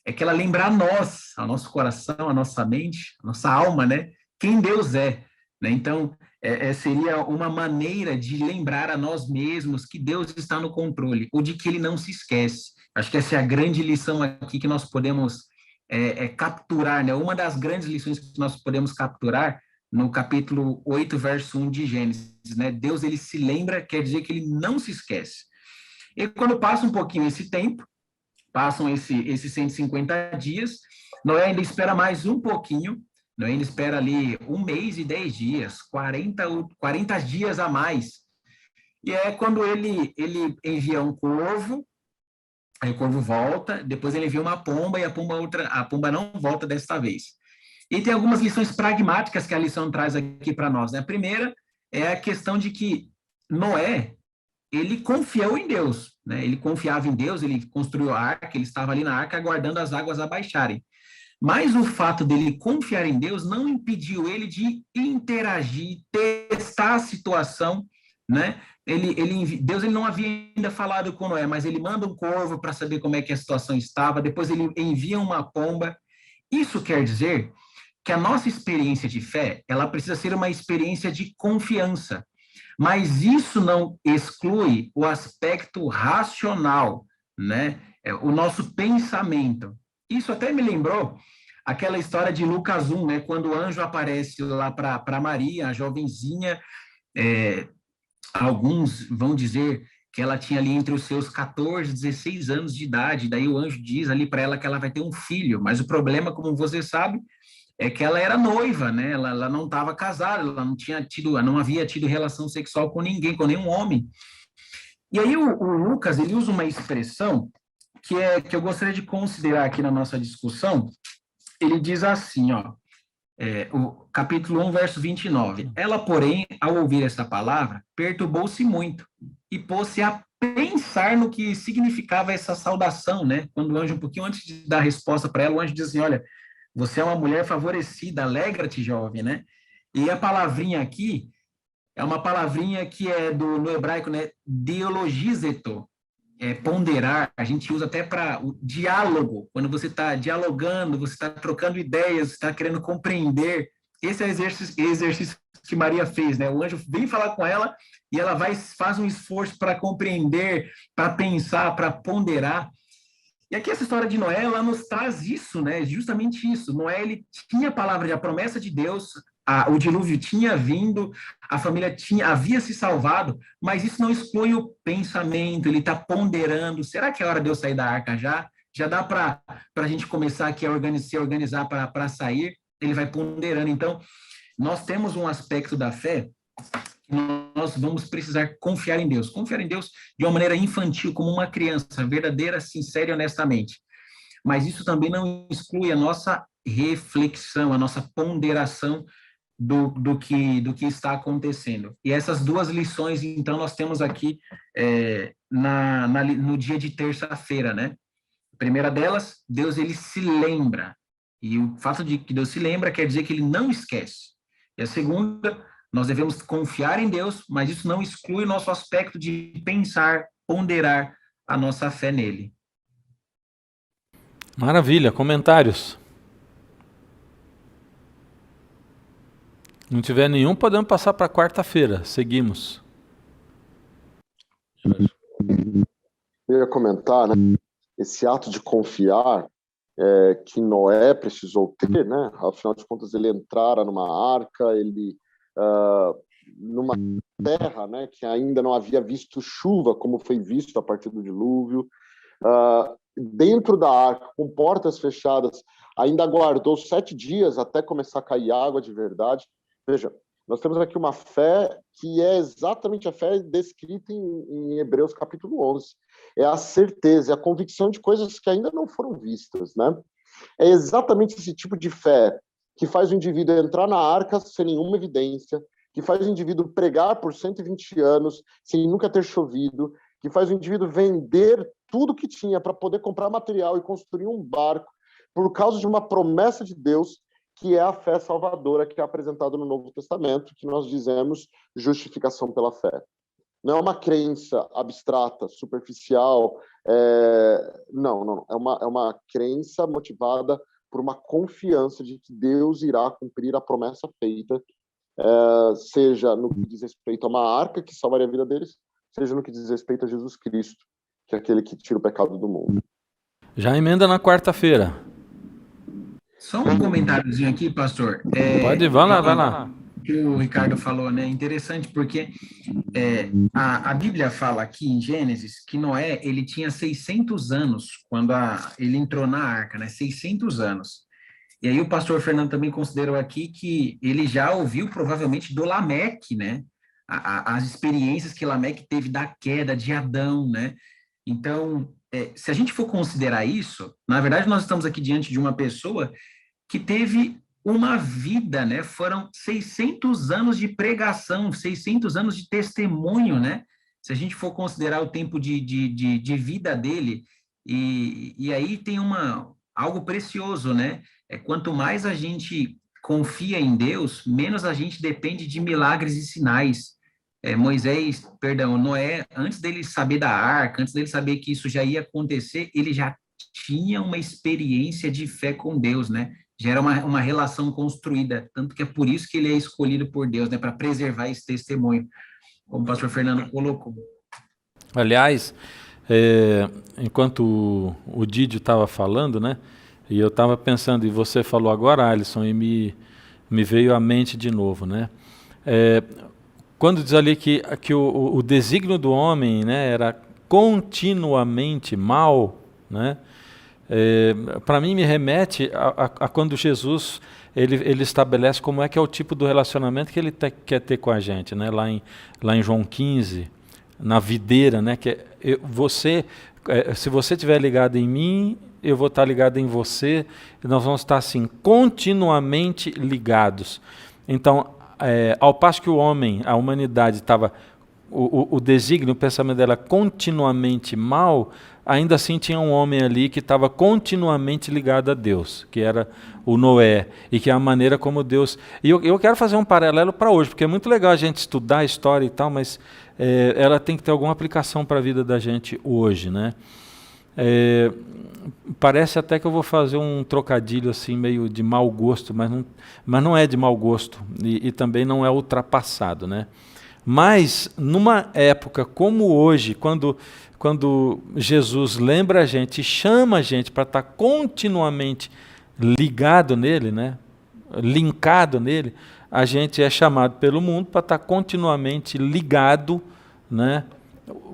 S4: é que ela lembra a nós, ao nosso coração, a nossa mente, a nossa alma, né? Quem Deus é, né? Então, seria uma maneira de lembrar a nós mesmos que Deus está no controle, ou de que Ele não se esquece. Acho que essa é a grande lição aqui que nós podemos capturar, né? Uma das grandes lições que nós podemos capturar no capítulo 8, verso 1 de Gênesis, né? Deus, Ele se lembra, quer dizer que Ele não se esquece. E quando passa um pouquinho esse tempo, passam esses 150 dias, Noé ainda espera mais um pouquinho, Noé ainda espera ali 1 mês e 10 dias, 40 dias a mais. E é quando ele envia um corvo, aí o corvo volta, depois ele envia uma pomba, e a pomba não volta desta vez. E tem algumas lições pragmáticas que a lição traz aqui para nós, né? A primeira é a questão de que Noé, ele confiou em Deus, né? Ele confiava em Deus, ele construiu a arca, ele estava ali na arca aguardando as águas abaixarem. Mas o fato dele confiar em Deus não impediu ele de interagir, testar a situação, né? Deus ele não havia ainda falado com Noé, mas ele manda um corvo para saber como é que a situação estava, depois ele envia uma pomba. Isso quer dizer que a nossa experiência de fé, ela precisa ser uma experiência de confiança. Mas isso não exclui o aspecto racional, né? O nosso pensamento. Isso até me lembrou aquela história de Lucas 1, né? Quando o anjo aparece lá para Maria, a jovenzinha, alguns vão dizer que ela tinha ali entre os seus 14 e 16 anos de idade, daí o anjo diz ali para ela que ela vai ter um filho, mas o problema, como você sabe, é que ela era noiva, né? Ela não estava casada, ela não havia tido relação sexual com ninguém, com nenhum homem. E aí o Lucas, ele usa uma expressão que eu gostaria de considerar aqui na nossa discussão. Ele diz assim, ó, o capítulo 1, verso 29. Ela, porém, ao ouvir essa palavra, perturbou-se muito e pôs-se a pensar no que significava essa saudação, né? Quando o anjo, um pouquinho antes de dar a resposta para ela, o anjo diz assim, olha, você é uma mulher favorecida, alegra-te, jovem, né? E a palavrinha aqui é uma palavrinha que é no hebraico, né? Dialogizeto, ponderar. A gente usa até para o diálogo. Quando você está dialogando, você está trocando ideias, está querendo compreender. Esse é o exercício que Maria fez, né? O anjo vem falar com ela e ela faz um esforço para compreender, para pensar, para ponderar. E aqui essa história de Noé, ela nos traz isso, né? Justamente isso. Noé, ele tinha a palavra de a promessa de Deus, o dilúvio tinha vindo, a família havia se salvado, mas isso não exclui o pensamento, ele está ponderando, será que é hora de eu sair da arca já? Já dá para a gente começar aqui a se organizar para sair? Ele vai ponderando. Então, nós temos um aspecto da fé que nós vamos precisar confiar em Deus. Confiar em Deus de uma maneira infantil, como uma criança, verdadeira, sincera e honestamente. Mas isso também não exclui a nossa reflexão, a nossa ponderação do que está acontecendo. E essas duas lições, então, nós temos aqui no dia de terça-feira, né? A primeira delas, Deus, ele se lembra. E o fato de que Deus se lembra quer dizer que ele não esquece. E a segunda, nós devemos confiar em Deus, mas isso não exclui o nosso aspecto de pensar, ponderar a nossa fé nele.
S1: Maravilha, comentários? Não tiver nenhum, podemos passar para quarta-feira. Seguimos.
S3: Eu ia comentar, né? Esse ato de confiar que Noé precisou ter, né? Afinal de contas, ele entrara numa arca, ele numa terra, né, que ainda não havia visto chuva, como foi visto a partir do dilúvio, dentro da arca, com portas fechadas, ainda aguardou 7 dias até começar a cair água de verdade. Veja, nós temos aqui uma fé que é exatamente a fé descrita em Hebreus capítulo 11. É a certeza, é a convicção de coisas que ainda não foram vistas, né? É exatamente esse tipo de fé que faz o indivíduo entrar na arca sem nenhuma evidência, que faz o indivíduo pregar por 120 anos sem nunca ter chovido, que faz o indivíduo vender tudo que tinha para poder comprar material e construir um barco por causa de uma promessa de Deus, que é a fé salvadora que é apresentada no Novo Testamento, que nós dizemos justificação pela fé. Não é uma crença abstrata, superficial, não. É uma crença motivada por uma confiança de que Deus irá cumprir a promessa feita, seja no que diz respeito a uma arca que salvaria a vida deles, seja no que diz respeito a Jesus Cristo, que é aquele que tira o pecado do mundo.
S1: Já emenda na quarta-feira.
S4: Só um comentáriozinho aqui, pastor.
S1: Pode ir, vai lá.
S4: Que o Ricardo falou, né? Interessante, porque a Bíblia fala aqui em Gênesis que Noé, ele tinha 600 anos quando ele entrou na arca, né? 600 anos. E aí o pastor Fernando também considerou aqui que ele já ouviu provavelmente do Lameque, né? As experiências que Lameque teve da queda de Adão, né? Então, se a gente for considerar isso, na verdade nós estamos aqui diante de uma pessoa que teve uma vida, né? Foram 600 anos de pregação, 600 anos de testemunho, né? Se a gente for considerar o tempo de vida dele, e aí tem algo precioso, né? Quanto mais a gente confia em Deus, menos a gente depende de milagres e sinais. Noé, antes dele saber da arca, antes dele saber que isso já ia acontecer, ele já tinha uma experiência de fé com Deus, né? Já era uma relação construída, tanto que é por isso que ele é escolhido por Deus, né? Para preservar esse testemunho, como o pastor Fernando colocou.
S1: Aliás, enquanto o Didio estava falando, né? E eu estava pensando, e você falou agora, Alisson, e me veio à mente de novo, né? Quando diz ali que o desígnio do homem, né, era continuamente mal, né? Para mim me remete a quando Jesus ele estabelece como é que é o tipo do relacionamento que ele quer ter com a gente, né? Lá em João 15, na videira, né? Que se você estiver ligado em mim, eu vou estar ligado em você, e nós vamos estar assim continuamente ligados. Então, ao passo que o homem, a humanidade estava, o desígnio, o pensamento dela continuamente mal, ainda assim tinha um homem ali que estava continuamente ligado a Deus, que era o Noé, e que é a maneira como Deus... E eu quero fazer um paralelo para hoje, porque é muito legal a gente estudar a história e tal, mas ela tem que ter alguma aplicação para a vida da gente hoje, né? Parece até que eu vou fazer um trocadilho assim meio de mau gosto, mas não é de mau gosto, e também não é ultrapassado, né? Mas, numa época como hoje, quando Jesus lembra a gente, chama a gente para estar continuamente ligado nele, né? Linkado nele, a gente é chamado pelo mundo para estar continuamente ligado, né?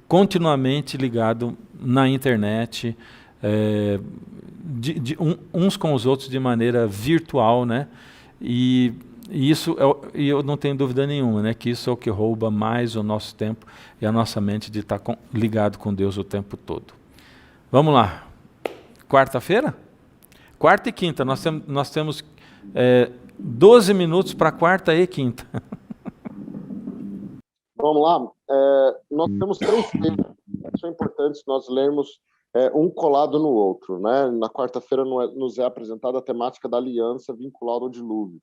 S1: Continuamente ligado na internet, uns com os outros de maneira virtual, né? E isso eu não tenho dúvida nenhuma, né? Que isso é o que rouba mais o nosso tempo e a nossa mente de estar ligado com Deus o tempo todo. Vamos lá. Quarta-feira? Quarta e quinta. Nós temos 12 minutos para quarta e quinta.
S3: Vamos lá. Nós temos 3 textos que são importantes nós lermos um colado no outro, né? Na quarta-feira nos é apresentada a temática da aliança vinculada ao dilúvio.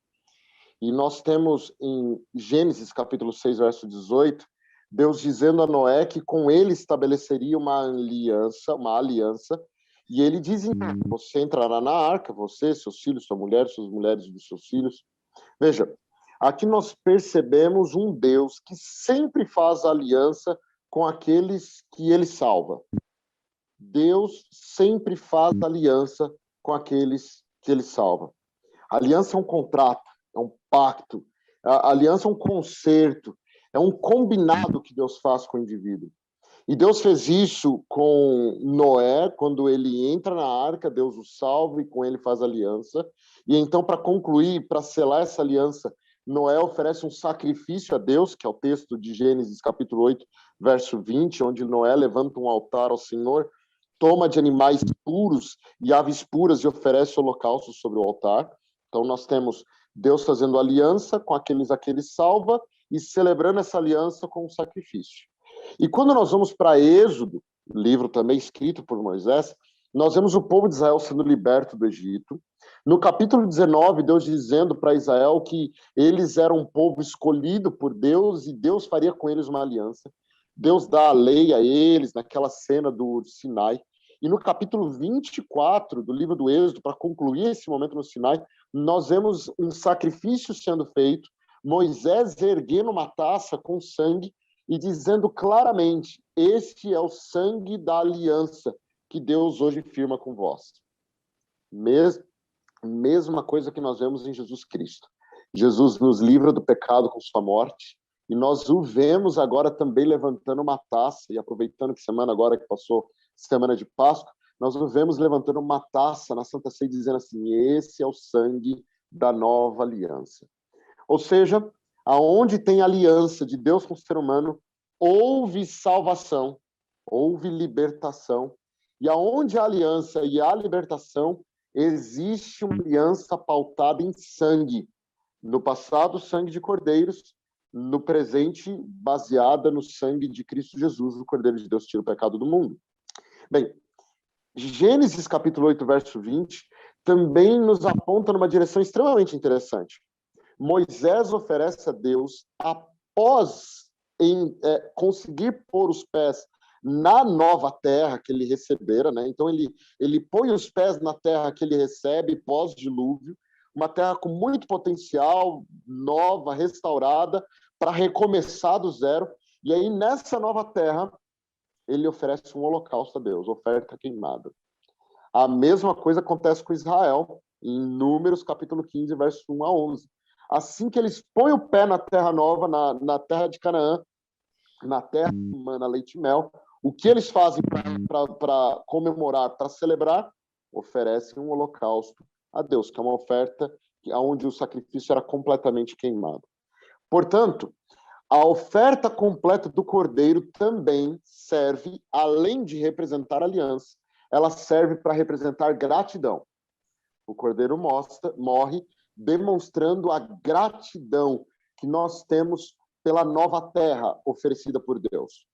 S3: E nós temos em Gênesis capítulo 6, verso 18, Deus dizendo a Noé que com ele estabeleceria uma aliança, e ele diz: você entrará na arca, você, seus filhos, sua mulher, suas mulheres dos seus filhos. Veja, aqui nós percebemos um Deus que sempre faz aliança com aqueles que ele salva. Deus sempre faz aliança com aqueles que ele salva. A aliança é um contrato, é um pacto. A aliança é um concerto, é um combinado que Deus faz com o indivíduo. E Deus fez isso com Noé, quando ele entra na arca, Deus o salva e com ele faz aliança. E então, para concluir, para selar essa aliança, Noé oferece um sacrifício a Deus, que é o texto de Gênesis capítulo 8, verso 20, onde Noé levanta um altar ao Senhor, toma de animais puros e aves puras e oferece holocaustos sobre o altar. Então, nós temos Deus fazendo aliança com aqueles a que ele salva e celebrando essa aliança com o sacrifício. E quando nós vamos para Êxodo, livro também escrito por Moisés, nós vemos o povo de Israel sendo liberto do Egito. No capítulo 19, Deus dizendo para Israel que eles eram um povo escolhido por Deus e Deus faria com eles uma aliança. Deus dá a lei a eles naquela cena do Sinai. E no capítulo 24 do livro do Êxodo, para concluir esse momento no Sinai, nós vemos um sacrifício sendo feito, Moisés erguendo uma taça com sangue e dizendo claramente: este é o sangue da aliança que Deus hoje firma com vós. Mesma coisa que nós vemos em Jesus Cristo. Jesus nos livra do pecado com sua morte, e nós o vemos agora também levantando uma taça, e aproveitando que semana agora que passou, semana de Páscoa, nós o vemos levantando uma taça na Santa Ceia dizendo assim: esse é o sangue da nova aliança. Ou seja, aonde tem aliança de Deus com o ser humano, houve salvação, houve libertação. E aonde há aliança e há libertação, existe uma aliança pautada em sangue. No passado, sangue de cordeiros, no presente, baseada no sangue de Cristo Jesus, o Cordeiro de Deus, tira o pecado do mundo. Bem, Gênesis capítulo 8, verso 20, também nos aponta numa direção extremamente interessante. Moisés oferece a Deus, após conseguir pôr os pés na nova terra que ele recebera, né? Então ele põe os pés na terra que ele recebe pós-dilúvio, uma terra com muito potencial, nova, restaurada, para recomeçar do zero. E aí, nessa nova terra, ele oferece um holocausto a Deus, oferta queimada. A mesma coisa acontece com Israel, em Números, capítulo 15, verso 1 a 11. Assim que eles põem o pé na terra nova, na terra de Canaã, na terra que emana leite e mel, o que eles fazem para comemorar, para celebrar? Oferecem um holocausto a Deus, que é uma oferta onde o sacrifício era completamente queimado. Portanto, a oferta completa do Cordeiro também serve, além de representar aliança, ela serve para representar gratidão. O Cordeiro morre demonstrando a gratidão que nós temos pela nova terra oferecida por Deus.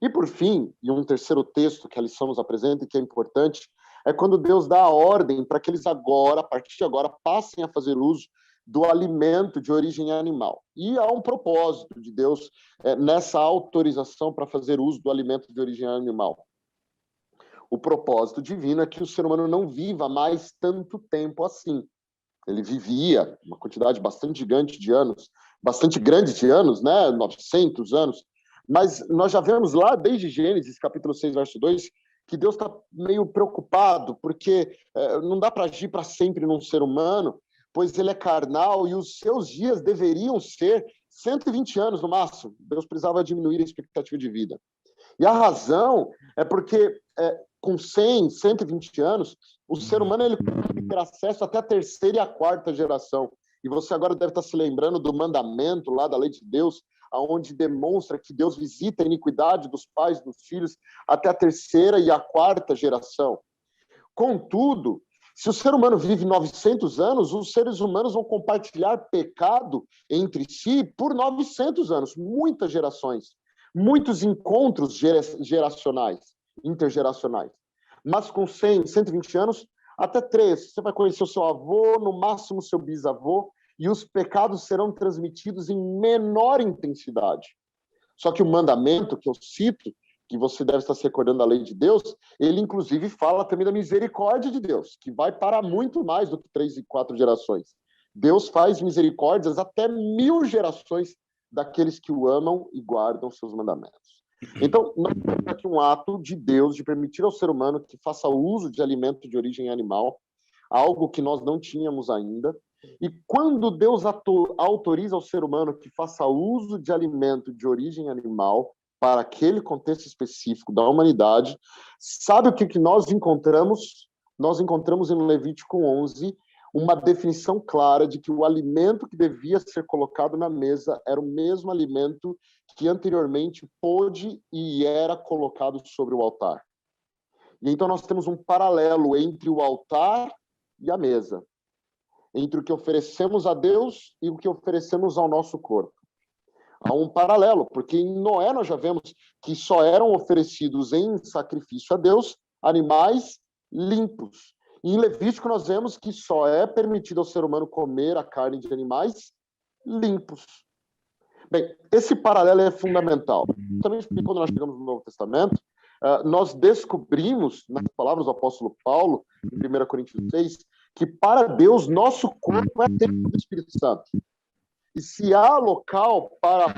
S3: E por fim, e um terceiro texto que a lição nos apresenta e que é importante, é quando Deus dá a ordem para que eles agora, a partir de agora, passem a fazer uso do alimento de origem animal. E há um propósito de Deus nessa autorização para fazer uso do alimento de origem animal. O propósito divino é que o ser humano não viva mais tanto tempo assim. Ele vivia uma quantidade bastante gigante de anos, bastante grande de anos, né? 900 anos, mas nós já vemos lá desde Gênesis, capítulo 6, verso 2, que Deus está meio preocupado, porque não dá para agir para sempre num ser humano, pois ele é carnal e os seus dias deveriam ser 120 anos no máximo. Deus precisava diminuir a expectativa de vida. E a razão é porque com 100, 120 anos, o ser humano ele pode ter acesso até a terceira e a quarta geração. E você agora deve estar se lembrando do mandamento lá da lei de Deus, onde demonstra que Deus visita a iniquidade dos pais, dos filhos, até a terceira e a quarta geração. Contudo, se o ser humano vive 900 anos, os seres humanos vão compartilhar pecado entre si por 900 anos, muitas gerações, muitos encontros geracionais, intergeracionais. Mas com 100, 120 anos, até 3, você vai conhecer o seu avô, no máximo o seu bisavô, e os pecados serão transmitidos em menor intensidade. Só que o mandamento que eu cito, que você deve estar se recordando da lei de Deus, ele inclusive fala também da misericórdia de Deus, que vai para muito mais do que 3 e 4 gerações. Deus faz misericórdias até 1000 gerações daqueles que o amam e guardam seus mandamentos. Então, nós temos aqui um ato de Deus de permitir ao ser humano que faça uso de alimento de origem animal, algo que nós não tínhamos ainda. E quando Deus autoriza ao ser humano que faça uso de alimento de origem animal para aquele contexto específico da humanidade, sabe o que nós encontramos? Nós encontramos em Levítico 11 uma definição clara de que o alimento que devia ser colocado na mesa era o mesmo alimento que anteriormente pôde e era colocado sobre o altar. E então nós temos um paralelo entre o altar e a mesa, entre o que oferecemos a Deus e o que oferecemos ao nosso corpo. Há um paralelo, porque em Noé nós já vemos que só eram oferecidos em sacrifício a Deus animais limpos. E em Levítico nós vemos que só é permitido ao ser humano comer a carne de animais limpos. Bem, esse paralelo é fundamental. Também quando nós chegamos no Novo Testamento, nós descobrimos, nas palavras do apóstolo Paulo, em 1 Coríntios 6, que para Deus nosso corpo é templo do Espírito Santo. E se há local para...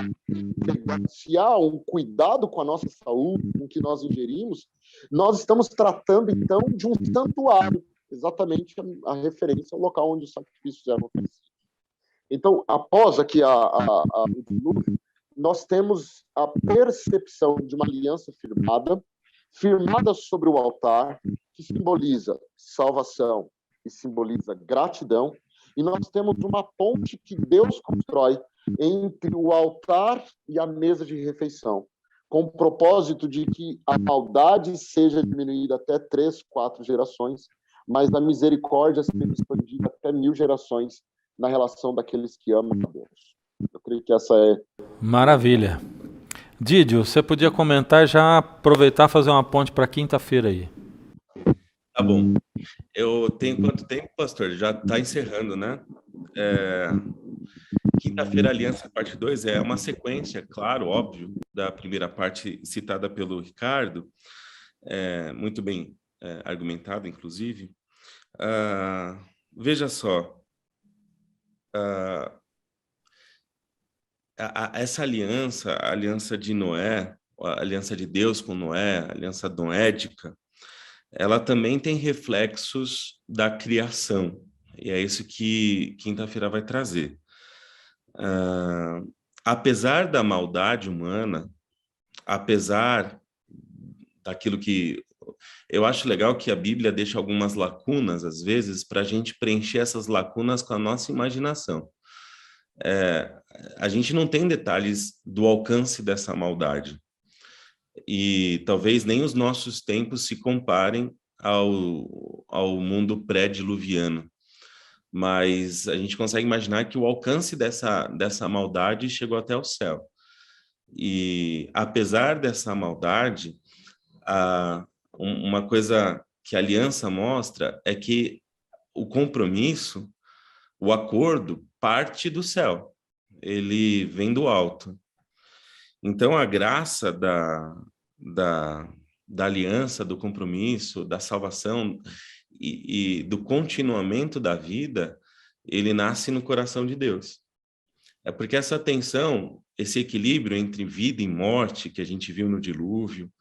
S3: Se há um cuidado com a nossa saúde, com o que nós ingerimos, nós estamos tratando, então, de um santuário, exatamente a referência ao local onde os sacrifícios eram oferecidos. Então, após aqui o dilúvio, nós temos a percepção de uma aliança firmada sobre o altar, que simboliza salvação e simboliza gratidão, e nós temos uma ponte que Deus constrói entre o altar e a mesa de refeição, com o propósito de que a maldade seja diminuída até 3, 4 gerações, mas a misericórdia seja expandida até 1000 gerações na relação daqueles que amam a Deus. Eu creio que essa é...
S1: Maravilha. Didio, você podia comentar e já aproveitar e fazer uma ponte para quinta-feira aí.
S2: Tá bom. Eu tenho quanto tempo, pastor? Já está encerrando, né? Quinta-feira, Aliança, parte 2, é uma sequência, claro, óbvio, da primeira parte citada pelo Ricardo, muito bem argumentado, inclusive. Veja só, essa aliança, a aliança de Noé, a aliança de Deus com Noé, a aliança noédica, ela também tem reflexos da criação, e é isso que quinta-feira vai trazer. Apesar da maldade humana, apesar daquilo que... Eu acho legal que a Bíblia deixa algumas lacunas, às vezes, para a gente preencher essas lacunas com a nossa imaginação. A gente não tem detalhes do alcance dessa maldade. E talvez nem os nossos tempos se comparem ao mundo pré-diluviano. Mas a gente consegue imaginar que o alcance dessa maldade chegou até o céu. E, apesar dessa maldade, uma coisa que a aliança mostra é que o compromisso, o acordo, parte do céu. Ele vem do alto. Então, a graça da aliança, do compromisso, da salvação e do continuamento da vida, ele nasce no coração de Deus. É porque essa tensão, esse equilíbrio entre vida e morte que a gente viu no dilúvio,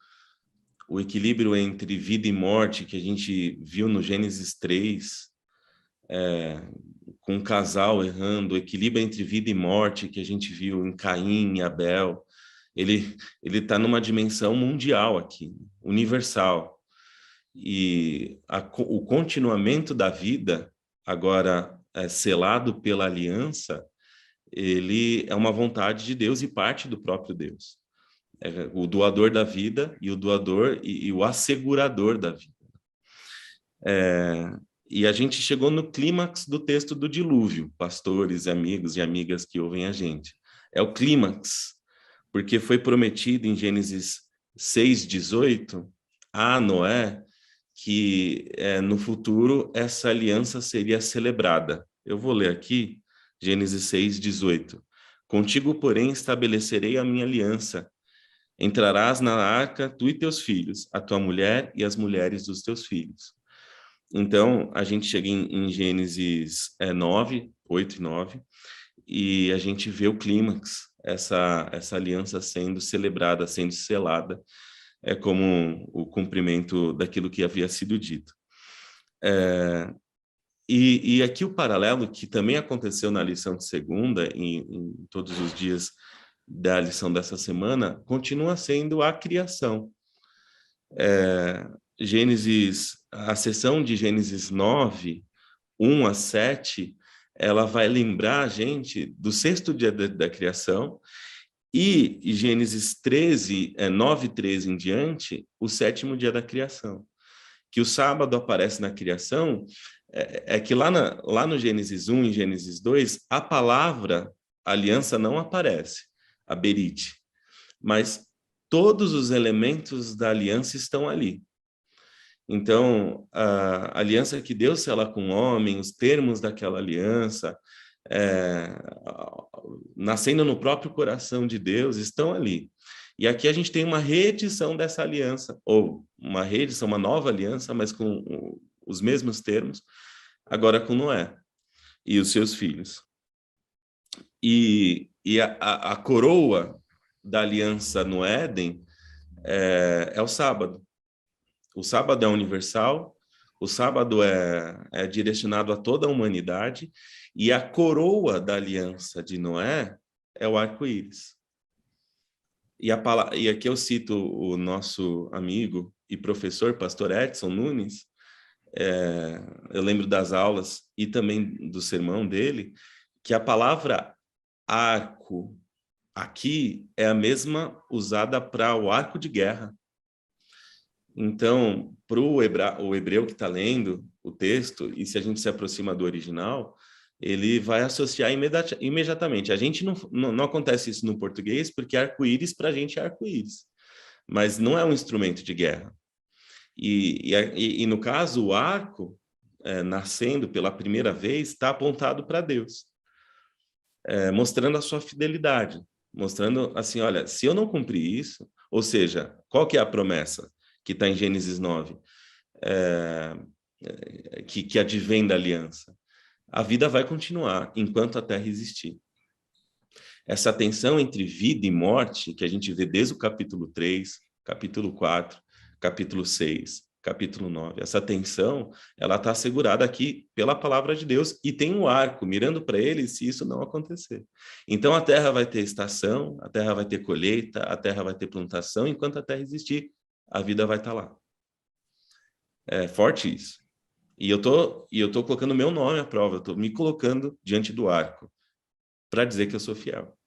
S2: o equilíbrio entre vida e morte que a gente viu no Gênesis 3, com um casal errando, o equilíbrio entre vida e morte que a gente viu em Caim e Abel, ele está numa dimensão mundial aqui, universal. E o continuamento da vida, agora selado pela aliança, ele é uma vontade de Deus e parte do próprio Deus. É o doador da vida e o doador e o assegurador da vida. E a gente chegou no clímax do texto do dilúvio, pastores, amigos e amigas que ouvem a gente. É o clímax, porque foi prometido em Gênesis 6:18 a Noé que no futuro essa aliança seria celebrada. Eu vou ler aqui, Gênesis 6:18. Contigo, porém, estabelecerei a minha aliança. Entrarás na arca, tu e teus filhos, a tua mulher e as mulheres dos teus filhos. Então, a gente chega em Gênesis 9, 8 e 9, e a gente vê o clímax, essa aliança sendo celebrada, sendo selada, como o cumprimento daquilo que havia sido dito. E aqui o paralelo que também aconteceu na lição de segunda, em todos os dias da lição dessa semana, continua sendo a criação. A sessão de Gênesis 9, 1 a 7, ela vai lembrar a gente do sexto dia da criação, e Gênesis 13, 9, 13 em diante, o sétimo dia da criação. Que o sábado aparece na criação, que lá no Gênesis 1 e Gênesis 2, a palavra aliança não aparece, a berite, mas todos os elementos da aliança estão ali. Então, a aliança que Deus sela com o homem, os termos daquela aliança, nascendo no próprio coração de Deus, estão ali. E aqui a gente tem uma reedição dessa aliança, ou uma reedição, uma nova aliança, mas com os mesmos termos, agora com Noé e os seus filhos. E a coroa da aliança no Éden é o sábado. O sábado é universal, o sábado é direcionado a toda a humanidade, e a coroa da aliança de Noé é o arco-íris. E aqui eu cito o nosso amigo e professor, pastor Edson Nunes. Eu lembro das aulas e também do sermão dele, que a palavra arco aqui é a mesma usada para o arco de guerra. Então, para o hebreu que está lendo o texto, e se a gente se aproxima do original, ele vai associar imediatamente. A gente não acontece isso no português, porque arco-íris para a gente é arco-íris, mas não é um instrumento de guerra. E no caso, o arco, nascendo pela primeira vez, está apontado para Deus, mostrando a sua fidelidade, mostrando assim, olha, se eu não cumprir isso, ou seja, qual que é a promessa que está em Gênesis 9, que advém da aliança? A vida vai continuar enquanto a terra existir. Essa tensão entre vida e morte, que a gente vê desde o capítulo 3, capítulo 4, capítulo 6, capítulo 9, essa tensão, ela está assegurada aqui pela palavra de Deus, e tem um arco mirando para ele se isso não acontecer. Então a terra vai ter estação, a terra vai ter colheita, a terra vai ter plantação, enquanto a terra existir, a vida vai estar lá. É forte isso. E eu tô colocando meu nome à prova, eu estou me colocando diante do arco para dizer que eu sou fiel.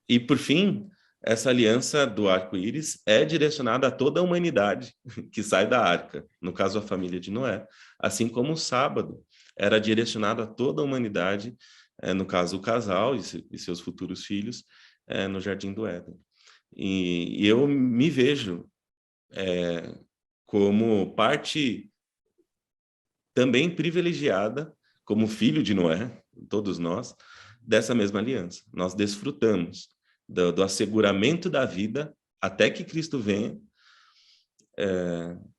S2: E, por fim, essa aliança do arco-íris é direcionada a toda a humanidade que sai da arca, no caso, a família de Noé, assim como o sábado era direcionado a toda a humanidade, no caso, o casal e seus futuros filhos, no Jardim do Éden. E eu me vejo como parte também privilegiada, como filho de Noé, todos nós, dessa mesma aliança. Nós desfrutamos do asseguramento da vida até que Cristo venha,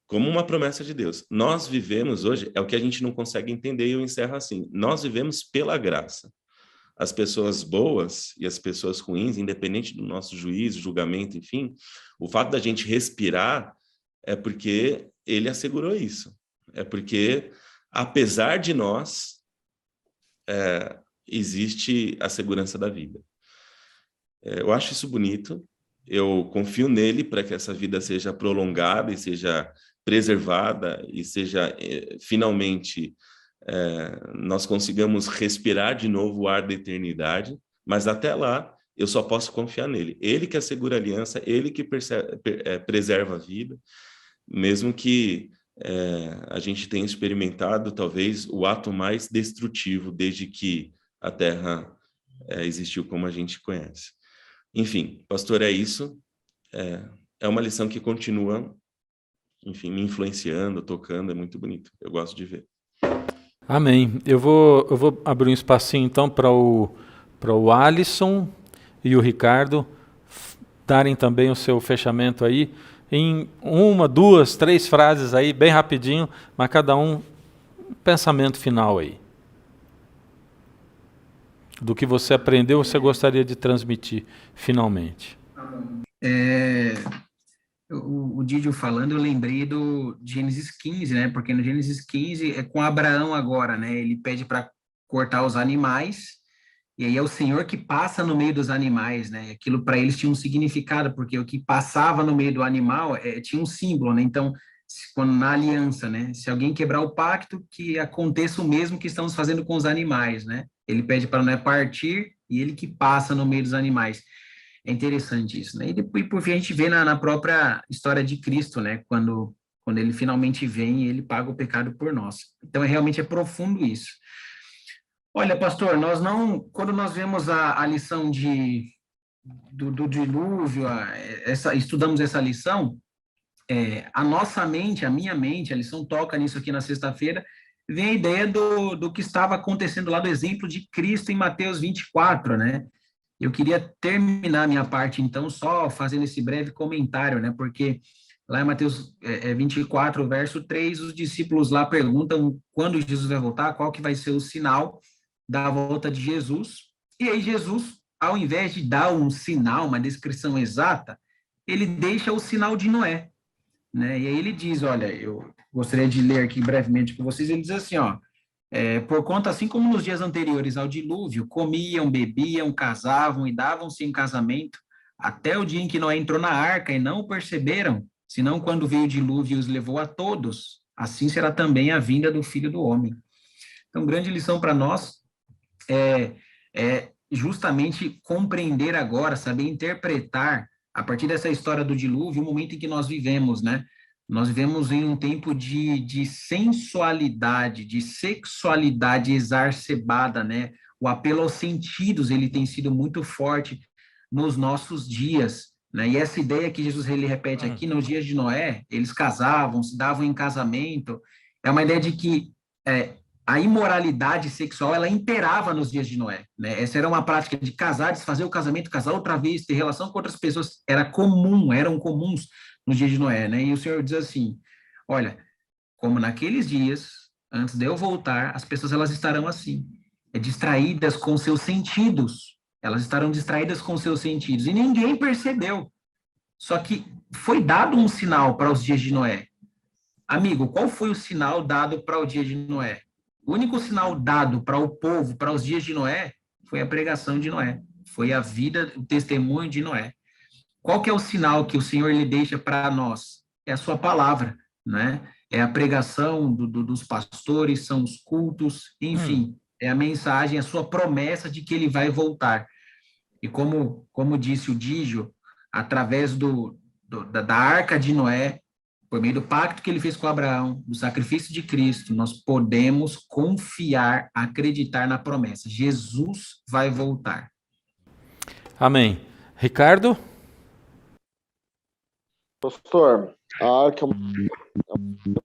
S2: como uma promessa de Deus. Nós vivemos hoje, é o que a gente não consegue entender, e eu encerro assim, nós vivemos pela graça. As pessoas boas e as pessoas ruins, independente do nosso juízo, julgamento, enfim, o fato da gente respirar é porque ele assegurou isso. É porque, apesar de nós, existe a segurança da vida. Eu acho isso bonito, eu confio nele para que essa vida seja prolongada e seja preservada e seja, finalmente, nós consigamos respirar de novo o ar da eternidade, mas até lá eu só posso confiar nele. Ele que assegura a aliança, ele que preserva a vida, mesmo que a gente tenha experimentado talvez o ato mais destrutivo desde que a Terra existiu como a gente conhece. Enfim, pastor, é isso. É uma lição que continua, enfim, me influenciando, tocando, é muito bonito. Eu gosto de ver.
S1: Amém. Eu vou abrir um espacinho então para o Alisson e o Ricardo darem também o seu fechamento aí, em 1, 2, 3 frases aí, bem rapidinho, mas cada um pensamento final aí. Do que você aprendeu, você gostaria de transmitir finalmente.
S4: O Didio falando, eu lembrei do Gênesis 15, né? Porque no Gênesis 15 é com Abraão agora, né? Ele pede para cortar os animais, e aí é o Senhor que passa no meio dos animais, né? Aquilo para eles tinha um significado, porque o que passava no meio do animal tinha um símbolo, né? Então, quando na aliança, né? Se alguém quebrar o pacto, que aconteça o mesmo que estamos fazendo com os animais, né? Ele pede para não partir, e ele que passa no meio dos animais. É interessante isso, né? E depois, por fim, a gente vê na própria história de Cristo, né? Quando ele finalmente vem e ele paga o pecado por nós. Então, realmente é profundo isso. Olha, pastor, quando nós vemos a lição do dilúvio, estudamos essa lição, a nossa mente, a minha mente, a lição toca nisso aqui na sexta-feira, vem a ideia do que estava acontecendo lá do exemplo de Cristo em Mateus 24, né? Eu queria terminar a minha parte, então, só fazendo esse breve comentário, né? Porque lá em Mateus 24, verso 3, os discípulos lá perguntam quando Jesus vai voltar, qual que vai ser o sinal da volta de Jesus. E aí Jesus, ao invés de dar um sinal, uma descrição exata, ele deixa o sinal de Noé, né? E aí ele diz, olha, eu gostaria de ler aqui brevemente com vocês, ele diz assim, ó, por conta, assim como nos dias anteriores ao dilúvio, comiam, bebiam, casavam e davam-se em casamento, até o dia em que Noé entrou na arca e não o perceberam, senão quando veio o dilúvio e os levou a todos, assim será também a vinda do Filho do Homem. Então, grande lição para nós é justamente compreender agora, saber interpretar, a partir dessa história do dilúvio, o momento em que nós vivemos, né? Nós vivemos em um tempo de sensualidade, de sexualidade exacerbada, né? O apelo aos sentidos, ele tem sido muito forte nos nossos dias, né? E essa ideia que Jesus ele repete aqui, nos dias de Noé, eles casavam, se davam em casamento, é uma ideia de que a imoralidade sexual, ela imperava nos dias de Noé, né? Essa era uma prática de casar, desfazer o casamento, casar outra vez, ter relação com outras pessoas, eram comuns nos dias de Noé, né? E o Senhor diz assim, olha, como naqueles dias, antes de eu voltar, as pessoas elas estarão assim, distraídas com seus sentidos, elas estarão distraídas com seus sentidos, e ninguém percebeu. Só que foi dado um sinal para os dias de Noé. Amigo, qual foi o sinal dado para o dia de Noé? O único sinal dado para o povo, para os dias de Noé, foi a pregação de Noé, foi a vida, o testemunho de Noé. Qual que é o sinal que o Senhor lhe deixa para nós? É a sua palavra, né? É a pregação dos pastores, são os cultos, enfim, é a mensagem, a sua promessa de que ele vai voltar. E como disse o Dígio, através da arca de Noé, por meio do pacto que ele fez com Abraão, do sacrifício de Cristo, nós podemos confiar, acreditar na promessa. Jesus vai voltar.
S1: Amém. Ricardo?
S3: Pastor, a arca é uma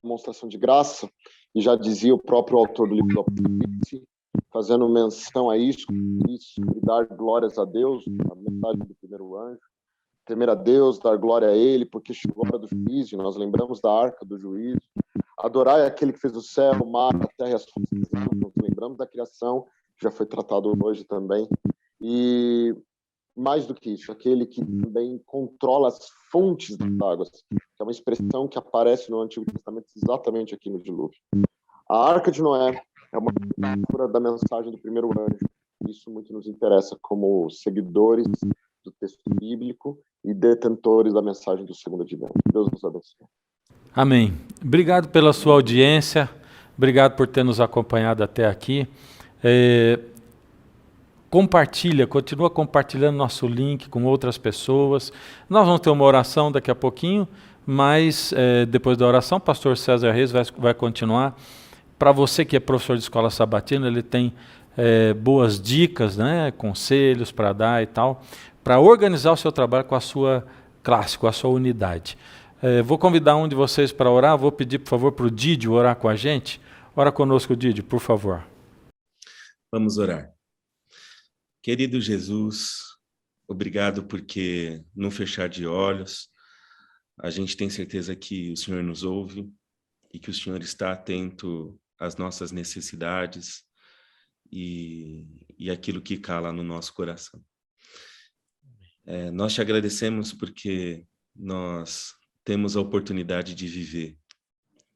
S3: demonstração de graça, e já dizia o próprio autor do livro do Apocalipse, fazendo menção a isso, e dar glórias a Deus, a mensagem do primeiro anjo. temer a Deus, dar glória a Ele, porque chegou a hora do juízo, nós lembramos da arca do juízo. Adorar é aquele que fez o céu, o mar, a terra e as forças das águas, nós lembramos da criação, que já foi tratado hoje também. E mais do que isso, aquele que também controla as fontes das águas, que é uma expressão que aparece no Antigo Testamento exatamente aqui no dilúvio. A Arca de Noé é uma metáfora da mensagem do primeiro anjo. Isso muito nos interessa como seguidores do texto bíblico e detentores da mensagem do segundo advento. Deus nos abençoe.
S1: Amém. Obrigado pela sua audiência, obrigado por ter nos acompanhado até aqui. Compartilha, continua compartilhando nosso link com outras pessoas. Nós vamos ter uma oração daqui a pouquinho, mas depois da oração, o pastor César Reis vai continuar. Para você que é professor de escola sabatina, ele tem boas dicas, né, conselhos para dar e tal, para organizar o seu trabalho com a sua classe, com a sua unidade. Vou convidar um de vocês para orar, vou pedir, por favor, para o Didio orar com a gente. Ora conosco, Didio, por favor.
S2: Vamos orar. Querido Jesus, obrigado porque, no fechar de olhos, a gente tem certeza que o Senhor nos ouve e que o Senhor está atento às nossas necessidades e aquilo que cala no nosso coração. Nós te agradecemos porque nós temos a oportunidade de viver,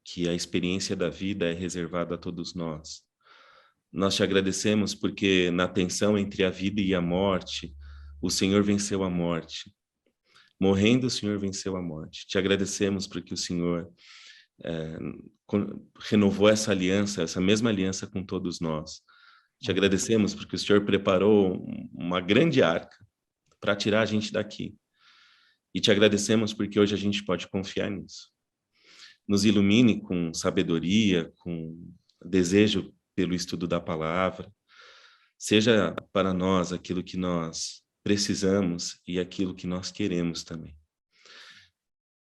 S2: que a experiência da vida é reservada a todos nós. Nós te agradecemos porque na tensão entre a vida e a morte, o Senhor venceu a morte. Morrendo, o Senhor venceu a morte. Te agradecemos porque o Senhor renovou essa aliança, essa mesma aliança com todos nós. Te agradecemos porque o Senhor preparou uma grande arca para tirar a gente daqui. E te agradecemos porque hoje a gente pode confiar nisso. Nos ilumine com sabedoria, com desejo pelo estudo da palavra. Seja para nós aquilo que nós precisamos e aquilo que nós queremos também.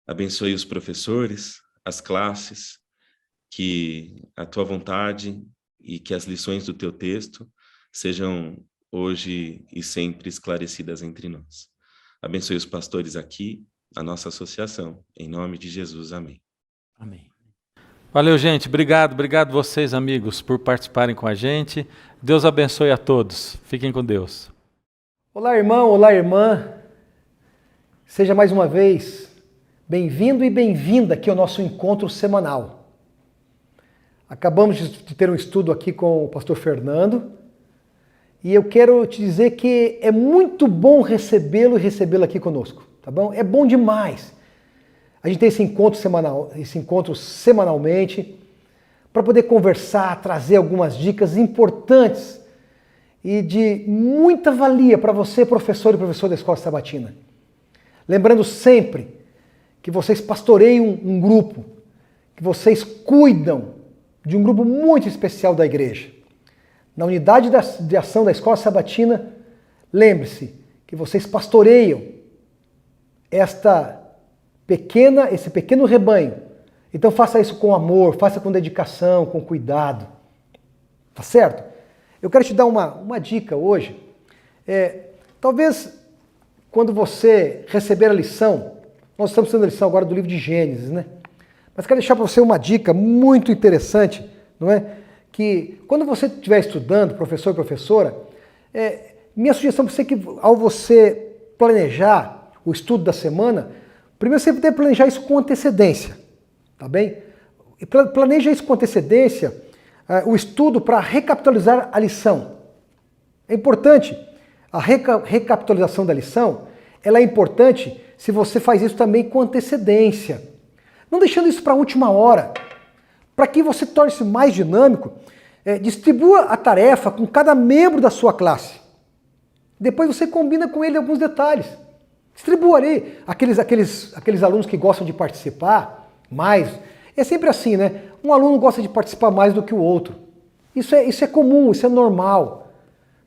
S2: Abençoe os professores, as classes, que a tua vontade e que as lições do teu texto sejam hoje e sempre esclarecidas entre nós. Abençoe os pastores aqui, a nossa associação. Em nome de Jesus, amém.
S1: Amém. Valeu, gente. Obrigado vocês, amigos, por participarem com a gente. Deus abençoe a todos. Fiquem com Deus.
S5: Olá, irmão, olá, irmã. Seja mais uma vez bem-vindo e bem-vinda aqui ao nosso encontro semanal. Acabamos de ter um estudo aqui com o pastor Fernando e eu quero te dizer que é muito bom recebê-lo e recebê-lo aqui conosco, tá bom? É bom demais. A gente tem esse encontro semanalmente para poder conversar, trazer algumas dicas importantes e de muita valia para você, professor e professor da Escola Sabatina. Lembrando sempre que vocês pastoreiam um grupo, que vocês cuidam de um grupo muito especial da igreja. Na unidade de ação da Escola Sabatina, lembre-se que vocês pastoreiam esse pequeno rebanho. Então faça isso com amor, faça com dedicação, com cuidado. Tá certo? Eu quero te dar uma dica hoje. Talvez quando você receber a lição, nós estamos tendo a lição agora do livro de Gênesis, né? Mas quero deixar para você uma dica muito interessante, não é? Que quando você estiver estudando, professor e professora, minha sugestão para você é que ao você planejar o estudo da semana, primeiro você deve planejar isso com antecedência, tá bem? Planeja isso com antecedência, o estudo para recapitalizar a lição. É importante, a recapitalização da lição, ela é importante se você faz isso também com antecedência. Não deixando isso para a última hora. Para que você torne-se mais dinâmico, distribua a tarefa com cada membro da sua classe. Depois você combina com ele alguns detalhes. Distribua ali aqueles alunos que gostam de participar mais. É sempre assim, né? Um aluno gosta de participar mais do que o outro. Isso é comum, isso é normal.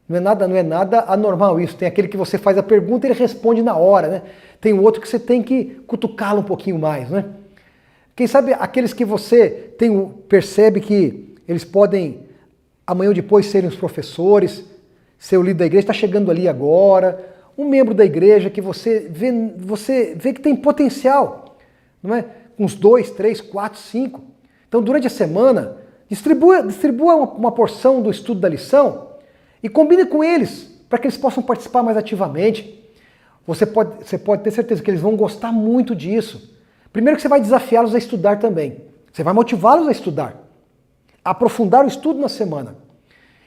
S5: Não é nada anormal isso. Tem aquele que você faz a pergunta e ele responde na hora, né? Tem o outro que você tem que cutucá-lo um pouquinho mais, né? Quem sabe aqueles que você percebe que eles podem amanhã ou depois serem os professores, ser o líder da igreja, está chegando ali agora, um membro da igreja que você vê que tem potencial, não é? Uns 2, 3, 4, 5. Então, durante a semana, distribua uma porção do estudo da lição e combine com eles, para que eles possam participar mais ativamente. Você pode ter certeza que eles vão gostar muito disso. Primeiro que você vai desafiá-los a estudar também. Você vai motivá-los a estudar, a aprofundar o estudo na semana.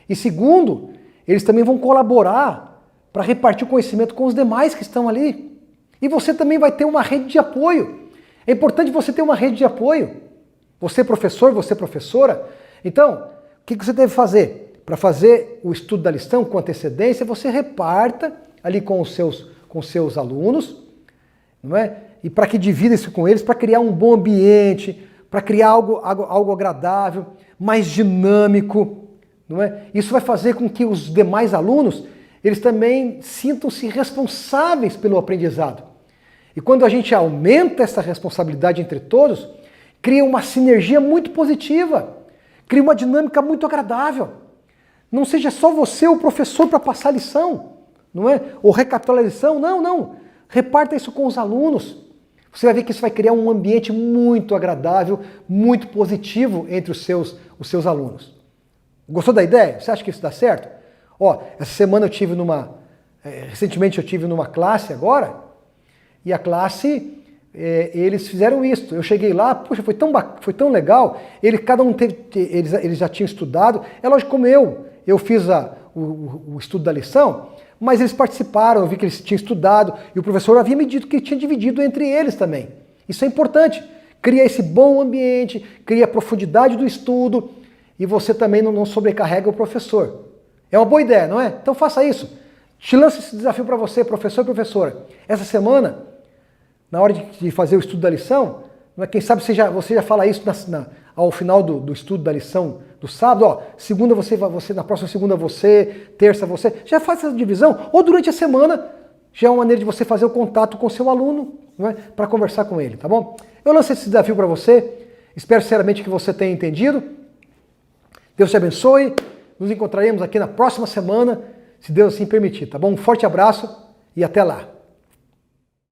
S5: E segundo, eles também vão colaborar para repartir o conhecimento com os demais que estão ali. E você também vai ter uma rede de apoio. É importante você ter uma rede de apoio. Você professor, você professora. Então, o que você deve fazer? Para fazer o estudo da lição com antecedência, você reparta ali com os seus alunos, não é? E para que divida isso com eles, para criar um bom ambiente, para criar algo agradável, mais dinâmico, não é? Isso vai fazer com que os demais alunos, eles também sintam-se responsáveis pelo aprendizado. E quando a gente aumenta essa responsabilidade entre todos, cria uma sinergia muito positiva, cria uma dinâmica muito agradável. Não seja só você o professor para passar a lição, não é? Ou recapitular a lição, não. Reparta isso com os alunos. Você vai ver que isso vai criar um ambiente muito agradável, muito positivo entre os seus alunos. Gostou da ideia? Você acha que isso dá certo? Essa semana recentemente eu tive numa classe agora, e a classe, eles fizeram isso. Eu cheguei lá, puxa, foi tão legal, cada um eles já tinham estudado, é lógico como eu fiz o estudo da lição, mas eles participaram, eu vi que eles tinham estudado, e o professor havia me dito que ele tinha dividido entre eles também. Isso é importante, cria esse bom ambiente, cria a profundidade do estudo, e você também não sobrecarrega o professor. É uma boa ideia, não é? Então faça isso. Te lanço esse desafio para você, professor e professora. Essa semana, na hora de fazer o estudo da lição, quem sabe você já fala isso ao final do estudo da lição do sábado, segunda você, na próxima segunda você, terça você, já faz essa divisão, ou durante a semana, já é uma maneira de você fazer o contato com o seu aluno, não é? Para conversar com ele, tá bom? Eu lancei esse desafio para você, espero sinceramente que você tenha entendido. Deus te abençoe, nos encontraremos aqui na próxima semana, se Deus assim permitir, tá bom? Um forte abraço e até lá.